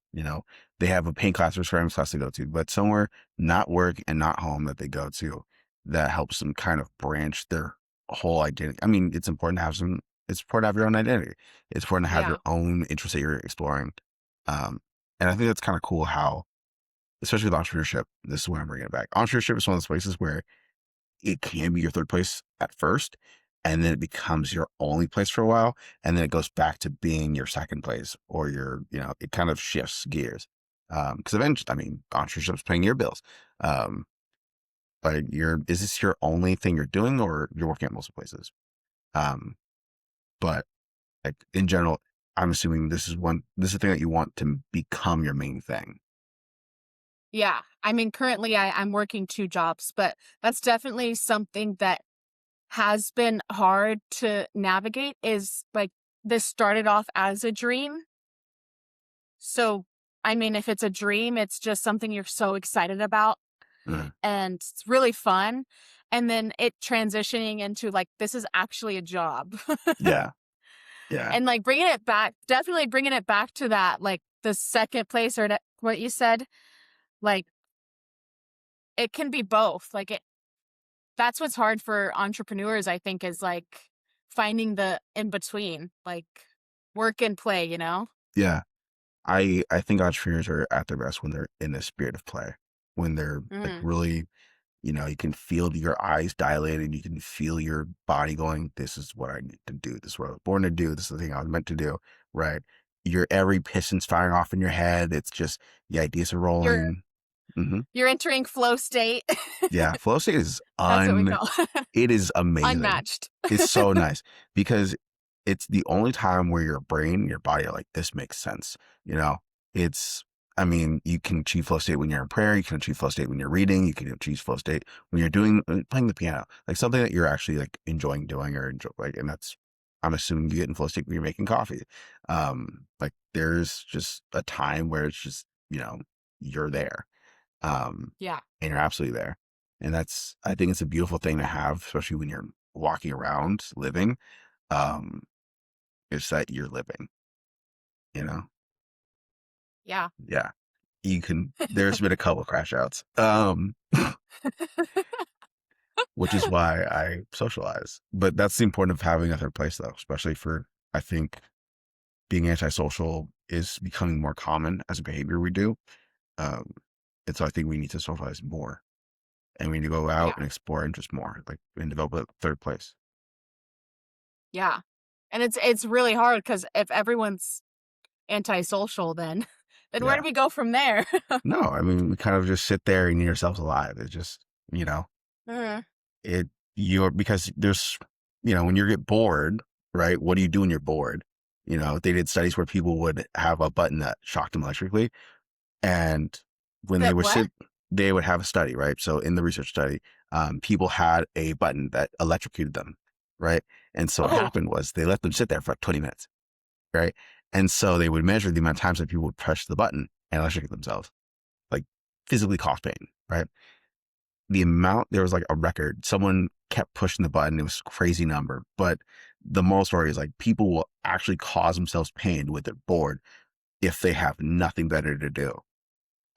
they have a paint class or ceramics class to go to, but somewhere not work and not home that they go to that helps them kind of branch their whole identity. I mean, it's important to have your own identity. It's important to have your Yeah. own interests that you're exploring. And I think that's kind of cool how, especially with entrepreneurship, this is where I'm bringing it back. Entrepreneurship is one of those places where it can be your third place at first, and then it becomes your only place for a while, and then it goes back to being your second place, or it kind of shifts gears. Because eventually, I mean, entrepreneurship's paying your bills. Um, like, is this your only thing you're doing, or you're working at multiple places? Um, but like in general, I'm assuming this is the thing that you want to become your main thing. Yeah. I mean, currently I'm working 2 jobs, but that's definitely something that has been hard to navigate is like this started off as a dream. So, I mean, if it's a dream, it's just something you're so excited about Mhm. and it's really fun. And then it transitioning into like, this is actually a job. Yeah, yeah, And like bringing it back, definitely bringing it back to that, like the second place or what you said, like it can be both. That's what's hard for entrepreneurs, I think, is like finding the in between, like work and play, you know? yeah. I think entrepreneurs are at their best when they're in the spirit of play, when they're like Mm. really, you can feel your eyes dilated, you can feel your body going, this is what I need to do, this is what I was born to do, this is the thing I was meant to do, right? Your every piston's firing off in your head. It's just the ideas are You're rolling. Hmm. you're entering flow state. Yeah, flow state is That's what we call it. it is amazing. Unmatched. It's so nice because it's the only time where your brain, your body are like, this makes sense. You know, it's, I mean, you can achieve flow state when you're in prayer. You can achieve flow state when you're reading. You can achieve flow state when you're playing the piano, like something that you're actually like enjoying doing or enjoy. Like, and that's, I'm assuming you get in flow state when you're making coffee. Like there's just a time where it's just, you're there. Um, Yeah. and you're absolutely there. And I think it's a beautiful thing to have, especially when you're walking around living. Um, is that you're living, you know? Yeah. Yeah. There's been a couple crash outs, which is why I socialize. But that's the importance of having a third place, though, especially I think being antisocial is becoming more common as a behavior we do. Um, and so I think we need to socialize more, and we need to go out Yeah. and explore interests more, like, and develop a third place. Yeah. And it's really hard because if everyone's antisocial, then then where do Yeah. we go from there? No, I mean, we kind of just sit there and eat ourselves alive. It's just, Mhm. it, because when you get bored, right? What do you do when you're bored? They did studies where people would have a button that shocked them electrically. And when That what? they would have a study, right? So in the research study, people had a button that electrocuted them, right? And so what Oh, happened was they let them sit there for like 20 minutes, right? And so they would measure the amount of times that people would press the button and electrocute themselves, like physically cause pain, right? There was like a record. Someone kept pushing the button. It was a crazy number. But the moral story is like people will actually cause themselves pain with it bored if they have nothing better to do,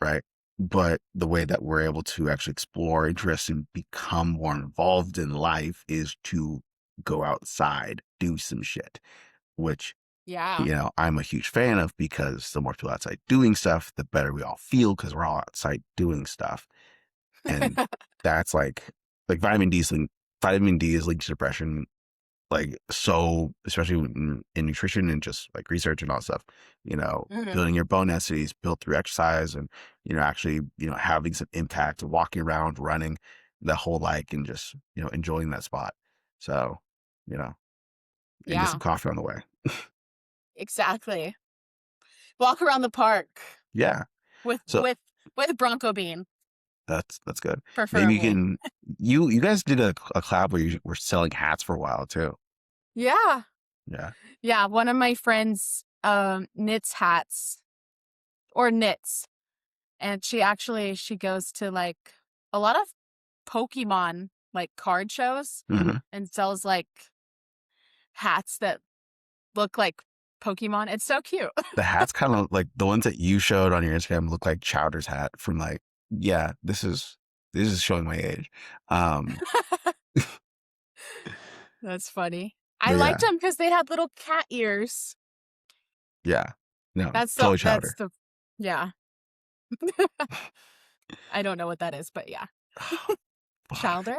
right? But the way that we're able to actually explore interests and become more involved in life is to go outside, do some shit, which, yeah. I'm a huge fan of because the more people outside doing stuff, the better we all feel because we're all outside doing stuff. And that's like vitamin D is linked to depression, like, so especially in nutrition and just like research and all that stuff, Mhm. building your bone densities built through exercise and, actually, having some impact, walking around, running the whole and just, enjoying that spot. So, you know, and get some Yeah, coffee on the way. exactly. Walk around the park Yeah. with So Bronco Bean, that's good. Maybe preferably. you guys did a collab where you were selling hats for a while too. Yeah. Yeah. Yeah, one of my friends, knits hats or knits, and she goes to, like, a lot of Pokemon. like card shows Mhm. and sells like hats that look like Pokemon. It's so cute. The hats kind of like the ones that you showed on your Instagram look like Chowder's hat from like, yeah, this is showing my age. Um, That's funny. I but liked yeah, them because they had little cat ears. yeah, no, That's totally that's Chowder. the yeah. I don't know what that is, but yeah. Fuck. Chowder?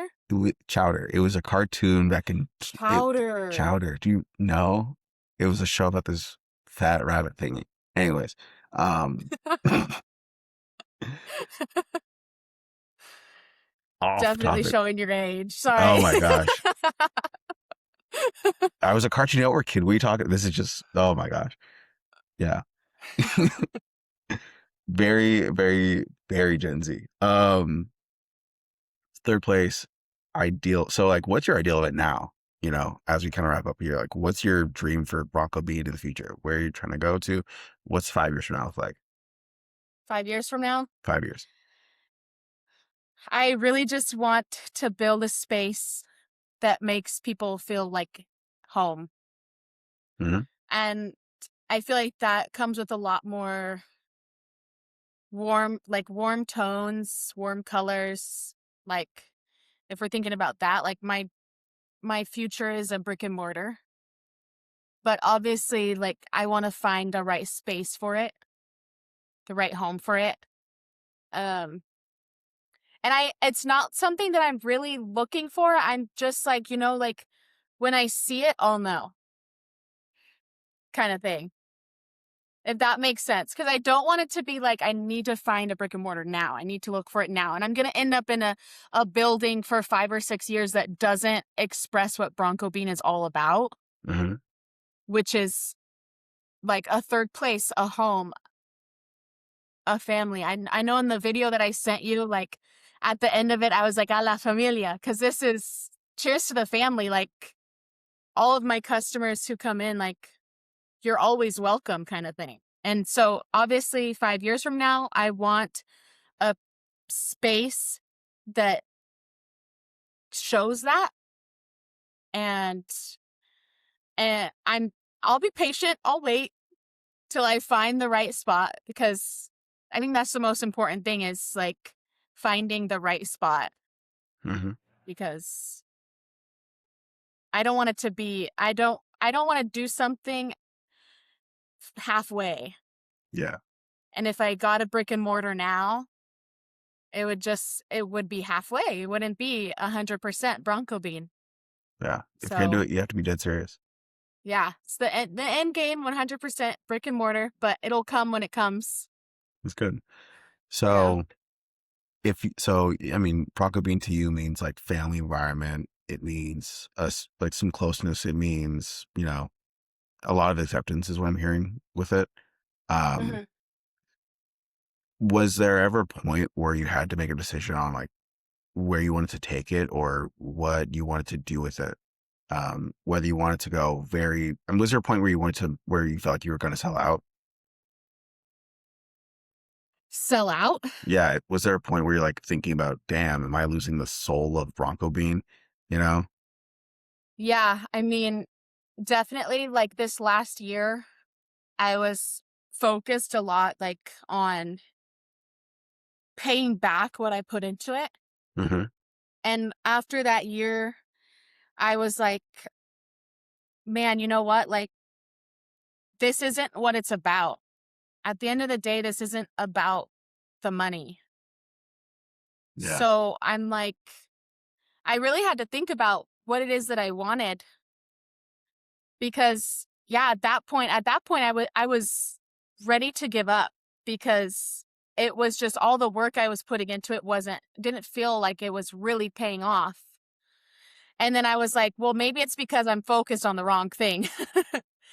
Chowder. It was a cartoon back in it. Chowder. Chowder. Do you know? It was a show about this fat rabbit thingy. Anyways, um, off Definitely topic. showing your age. Oh Sorry. my gosh. I was a Cartoon Network kid. We talk. This is just. Oh my gosh. Yeah. Very, very, very Gen Z. Third place, ideal. So, like, what's your ideal of it now? You know, as we kind of wrap up here, like, what's your dream for Bronco Bean in the future? Where are you trying to go to? What's 5 years from now look like? 5 years from now, 5 years. I really just want to build a space that makes people feel like home. Mm-hmm. And I feel like that comes with a lot more warm tones, warm colors. Like if we're thinking about that, like my future is a brick and mortar. But obviously, like I want to find the right space for it, the right home for it. Um and it's not something that I'm really looking for. I'm just like, like when I see it, I'll know kind of thing. If that makes sense. Because I don't want it to be like I need to find a brick and mortar now. I need to look for it now. And I'm going to end up in a building for 5 or 6 years that doesn't express what Bronco Bean is all about, Mm-hmm. which is like a third place, a home, a family. I know in the video that I sent you, like at the end of it, I was like, a la familia, because this is cheers to the family. Like all of my customers who come in, like you're always welcome kind of thing. And so obviously 5 years from now, I want a space that shows that. And I'll be patient. I'll wait till I find the right spot, because I think that's the most important thing, is like finding the right spot, Mm-hmm. because I don't want it to be I don't want to do something halfway. Yeah. And if I got a brick and mortar now, it would be halfway. It wouldn't be 100% Bronco Bean. Yeah. If you're gonna do So it, you have to be dead serious. yeah, it's the end game, 100% brick and mortar, but it'll come when it comes. It's good. Yeah. So so, I mean, Bronco Bean to you means like family environment. It means us like some closeness. It means, a lot of acceptance is what I'm hearing with it. Um, Hmm. was there ever a point where you had to make a decision on like where you wanted to take it or what you wanted to do with it? Whether you wanted to go and was there a point where where you felt like you were going to sell out? Sell out? Yeah. Was there a point where you're like thinking about, damn, am I losing the soul of Bronco Bean? You know? Yeah, I mean, definitely like this last year, I was focused a lot like on paying back what I put into it. Mm-hmm. And after that year, I was like, man, you know what? Like, this isn't what it's about. At the end of the day, this isn't about the money. Yeah. So I'm like, I really had to think about what it is that I wanted, because yeah, at that point I was ready to give up, because it was just all the work I was putting into it didn't feel like it was really paying off. And then I was like, well, maybe it's because I'm focused on the wrong thing.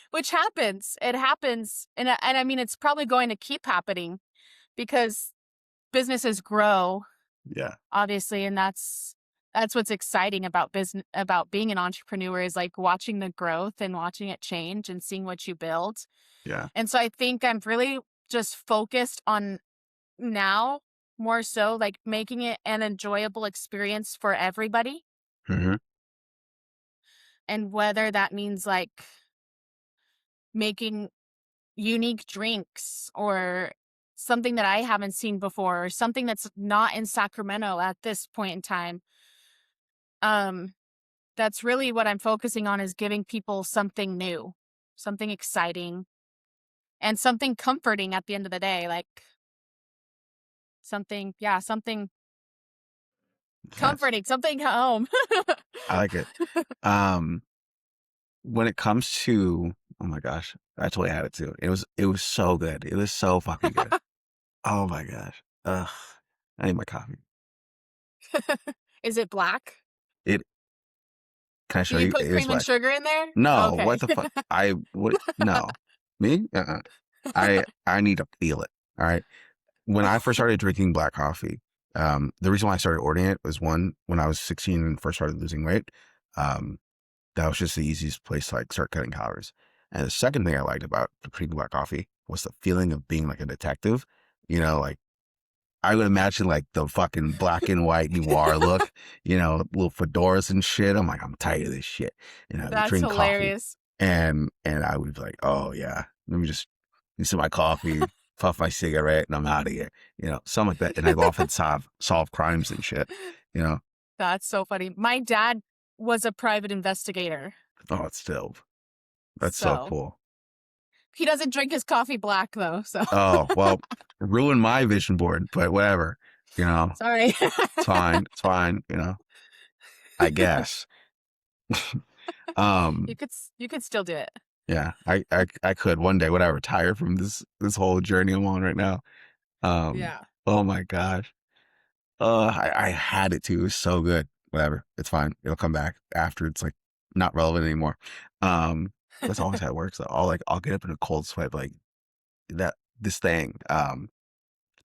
Which happens. It happens. And I mean, it's probably going to keep happening, because businesses grow, Yeah. obviously, and that's what's exciting about business, about being an entrepreneur, is like watching the growth and watching it change and seeing what you build. Yeah. And so I think I'm really just focused on now, more so like making it an enjoyable experience for everybody. Mm-hmm. And whether that means like making unique drinks or something that I haven't seen before or something that's not in Sacramento at this point in time. Um, that's really what I'm focusing on is giving people something new, something exciting, and something comforting at the end of the day. Like something, yeah, something Yes, comforting, something home. I like it. Um, when it comes to, oh my gosh, I totally had it too. It was so good. It was so fucking good. Oh my gosh. Ugh. I need my coffee. Is it black? It can I Do show you you? put It is cream and black. sugar in there? No, Okay. what the fuck? I what no. Me? I need to feel it. All right. When I first started drinking black coffee, the reason why I started ordering it was one, when I was 16 and first started losing weight, um, that was just the easiest place to like start cutting calories. And the second thing I liked about drinking black coffee was the feeling of being like a detective. Like I would imagine like the fucking black and white noir look, little fedoras and shit. I'm like, I'm tired of this shit. That's Drink coffee. hilarious. And I would be like, oh yeah, let me just use my coffee, puff my cigarette, and I'm out of here. Something like that. And I go off and solve crimes and shit. You know, That's so funny. My dad was a private investigator. oh, it's still that's so So cool. he doesn't drink his coffee black though. So Oh well, ruin my vision board, but whatever. You know, sorry. it's fine. It's fine. I guess. you um, could you could still do it. yeah, I could one day, whatever, retire from this whole journey I'm on right now. Um, Yeah. oh my gosh. I had it too. It was so good. Whatever. It's fine. It'll come back after it's like not relevant anymore. Um, that's always how it works though. I'll get up in a cold sweat like that this thing.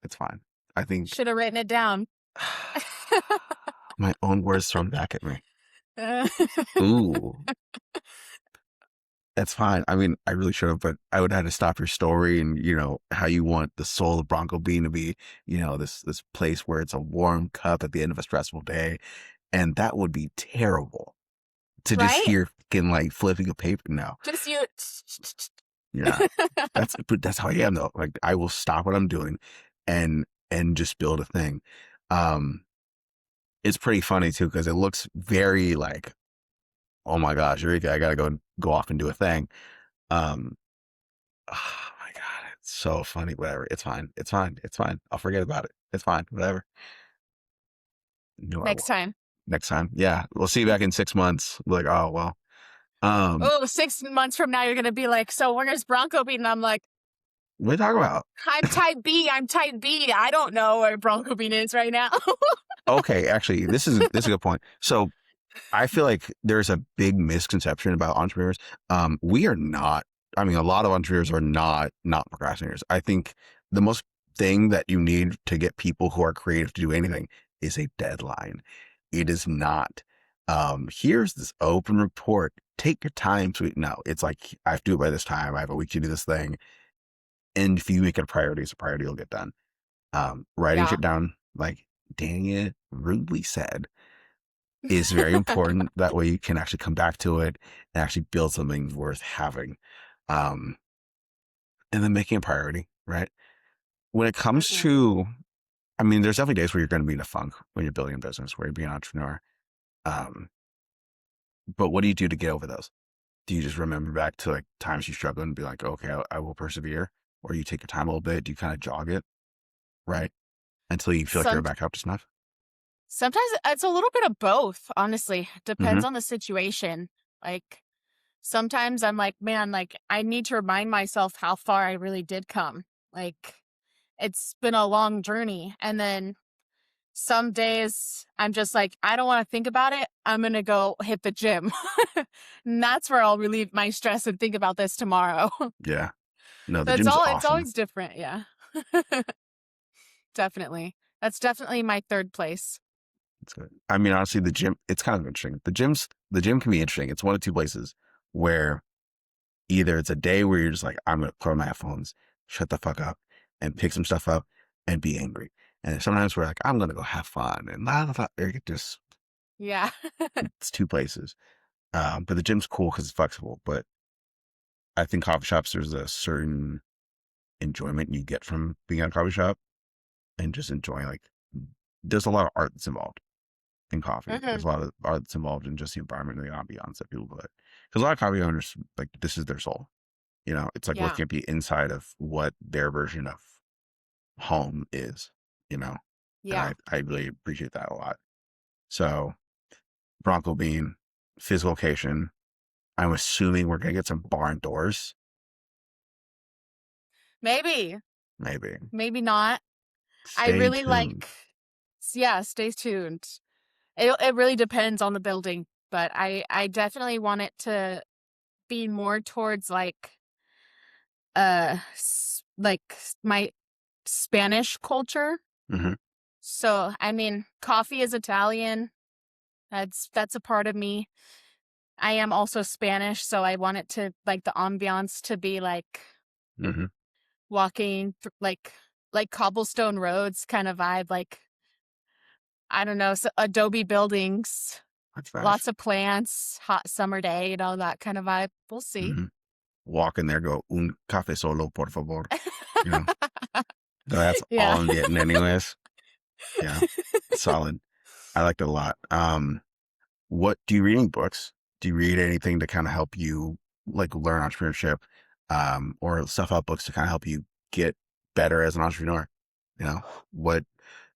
It's fine. I think Should have written it down. my own words thrown back at me. Ooh, that's fine. I mean, I really should have, but I would have to stop your story and how you want the soul of Bronco Bean to be, this place where it's a warm cup at the end of a stressful day, and that would be terrible to just Right? hear fucking like flipping a paper. No, Just you. yeah, but that's how I am though. Like I will stop what I'm doing, and just build a thing. Um, it's pretty funny too because it looks very like, oh my gosh, Eureka, I gotta go off and do a thing. Um, oh my god, it's so funny. Whatever, it's fine. It's fine. It's fine. I'll forget about it. It's fine. Whatever. No, I Next won't. time. Next time, yeah, we'll see you back in 6 months. Like, oh well. Um, Oh, 6 months from now, you're gonna be like, so where's Bronco Bean? And I'm like, what are you talking about? I'm type B. I'm type B. I don't know where Bronco Bean is right now. Okay, actually, this is a good point. So I feel like there's a big misconception about entrepreneurs. We are not. I mean, a lot of entrepreneurs are not procrastinators. I think the most thing that you need to get people who are creative to do anything is a deadline. It is not. Here's this open report. Take your time to no. It's like I have to do it by this time. I have a week to do this thing, and if you make it a priority, it's a priority. You'll get done. Writing Yeah. shit down, like Dania rudely said, is very important. That way you can actually come back to it and actually build something worth having. Um, and then making a priority, right? When it comes Mhm. to, I mean, there's definitely days where you're going to be in a funk when you're building a business, where you're being an entrepreneur. Um, but what do you do to get over those? Do you just remember back to like times you struggled and be like, okay, I will persevere? Or you take your time a little bit? Do you kind of jog it, right? Until you feel like you're Some back up to snuff? sometimes it's a little bit of both, honestly. Mm-hmm. Depends on the situation. Like sometimes I'm like, man, like I need to remind myself how far I really did come. Like it's been a long journey. And then some days I'm just like, I don't want to think about it. I'm going to go hit the gym. And that's where I'll relieve my stress and think about this tomorrow. Yeah. No, the That's gym's all. It's awesome. always different. Yeah. Definitely. That's definitely my third place. It's good. I mean, honestly, the gym, it's kind of interesting. The gym can be interesting. It's one of two places where either it's a day where you're just like, I'm going to put on my headphones, shut the fuck up, and pick some stuff up and be angry. And sometimes we're like, I'm going to go have fun and la la la. Just Yeah. It's two places. But the gym's cool because it's flexible. But I think coffee shops, there's a certain enjoyment you get from being at a coffee shop and just enjoying there's a lot of art that's involved in coffee. Hmm. There's a lot of art that's involved in just the environment and the ambiance that people put. Because a lot of coffee owners, like, this is their soul. It's like Yeah. looking at the inside of what their version of home is, you know, and Yeah. I really appreciate that a lot. So Bronco Bean, physical location. I'm assuming we're gonna get some barn doors, Maybe. maybe. Maybe not. I Stay really tuned. like, yeah, stay tuned. It really depends on the building, but I definitely want it to be more towards my Spanish culture. Hmm. So, I mean, coffee is Italian. That's a part of me. I am also Spanish, so I want it to like the ambiance to be like Hmm. walking like cobblestone roads kind of vibe, like I don't know, so adobe buildings, That's nice. lots of plants, hot summer day, that kind of vibe. We'll see. Hmm. Walk in there, go un café solo, por favor. You know, that's all Yeah. I'm getting, anyways. Yeah, solid. I liked it a lot. What do you read any books? Do you read anything to kind of help you learn entrepreneurship, or self-help books to kind of help you get better as an entrepreneur? You know, what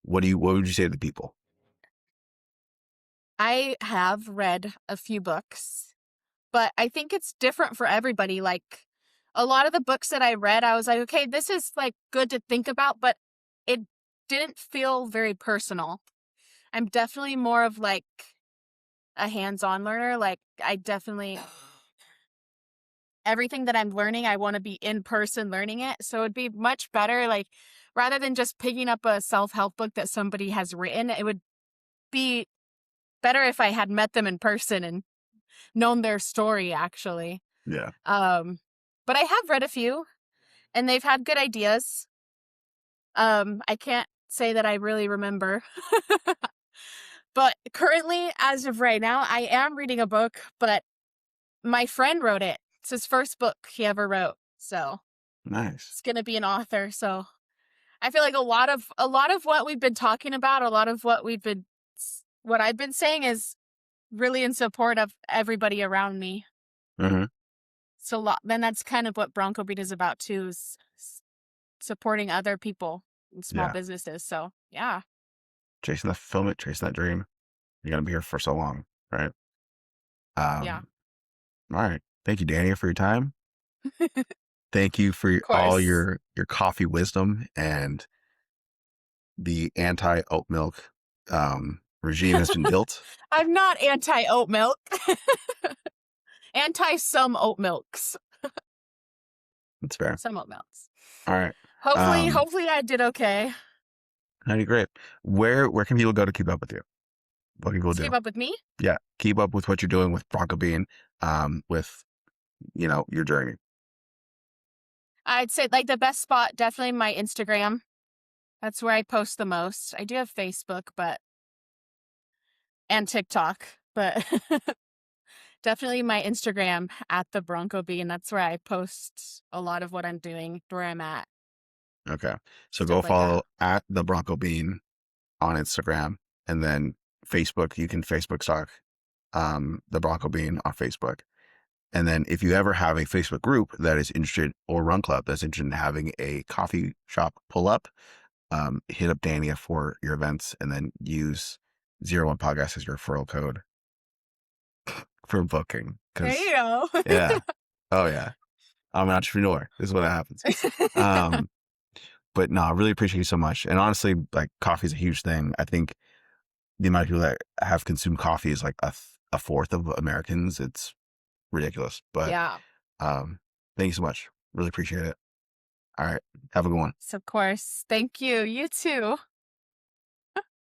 what would you say to the people? I have read a few books, but I think it's different for everybody. Like a lot of the books that I read, I was like, okay, this is like good to think about, but it didn't feel very personal. I'm definitely more of like a hands-on learner. Like I definitely everything that I'm learning, I want to be in person learning it. So it'd be much better like rather than just picking up a self-help book that somebody has written, it would be better if I had met them in person and known their story actually. Yeah. Um but I have read a few and they've had good ideas. I can't say that I really remember. But currently, as of right now, I am reading a book, but my friend wrote it. It's his first book he ever wrote. So Nice. it's gonna be an author. So I feel like a lot of what we've been talking about, a lot of what I've been saying is really in support of everybody around me. Hmm. So then that's kind of what Bronco Beat is about too, is supporting other people and small Yeah. businesses. So yeah, Chasing that fulfillment, chasing that dream. You're gonna be here for so long, right? yeah, of Um, all right. Thank you, Dania, for your time. Thank you for all course. your coffee wisdom, and the anti oat milk regime has been built. I'm not anti oat milk. Anti some oat milks. That's fair. Some oat milks. All right. Hopefully, Um, hopefully I did okay. that'd be great. Where can people go to keep up with you? What can people To do? keep up with me, Yeah, keep up with what you're doing with Bronco Bean, with your journey. I'd say like the best spot, definitely my Instagram. That's where I post the most. I do have Facebook, and TikTok, but definitely my Instagram at the Bronco Bean. That's where I post a lot of what I'm doing, where I'm at, Okay, so go stuff like that. follow at the Bronco Bean on Instagram, and then Facebook. You can Facebook stalk the Bronco Bean on Facebook. And then if you ever have a Facebook group that is interested, or run club that's interested in having a coffee shop pull up, hit up Dania for your events, and then use 01 podcast as your referral code for booking. There Cause you go. yeah. Oh yeah. I'm an entrepreneur. This is what happens. Um, but no, I really appreciate you so much. And honestly, like, coffee is a huge thing. I think the amount of people that have consumed coffee is like a fourth of Americans. It's ridiculous. But Yeah. um, thank you so much. Really appreciate it. All right. Have a good one. So of course. Thank you. You too.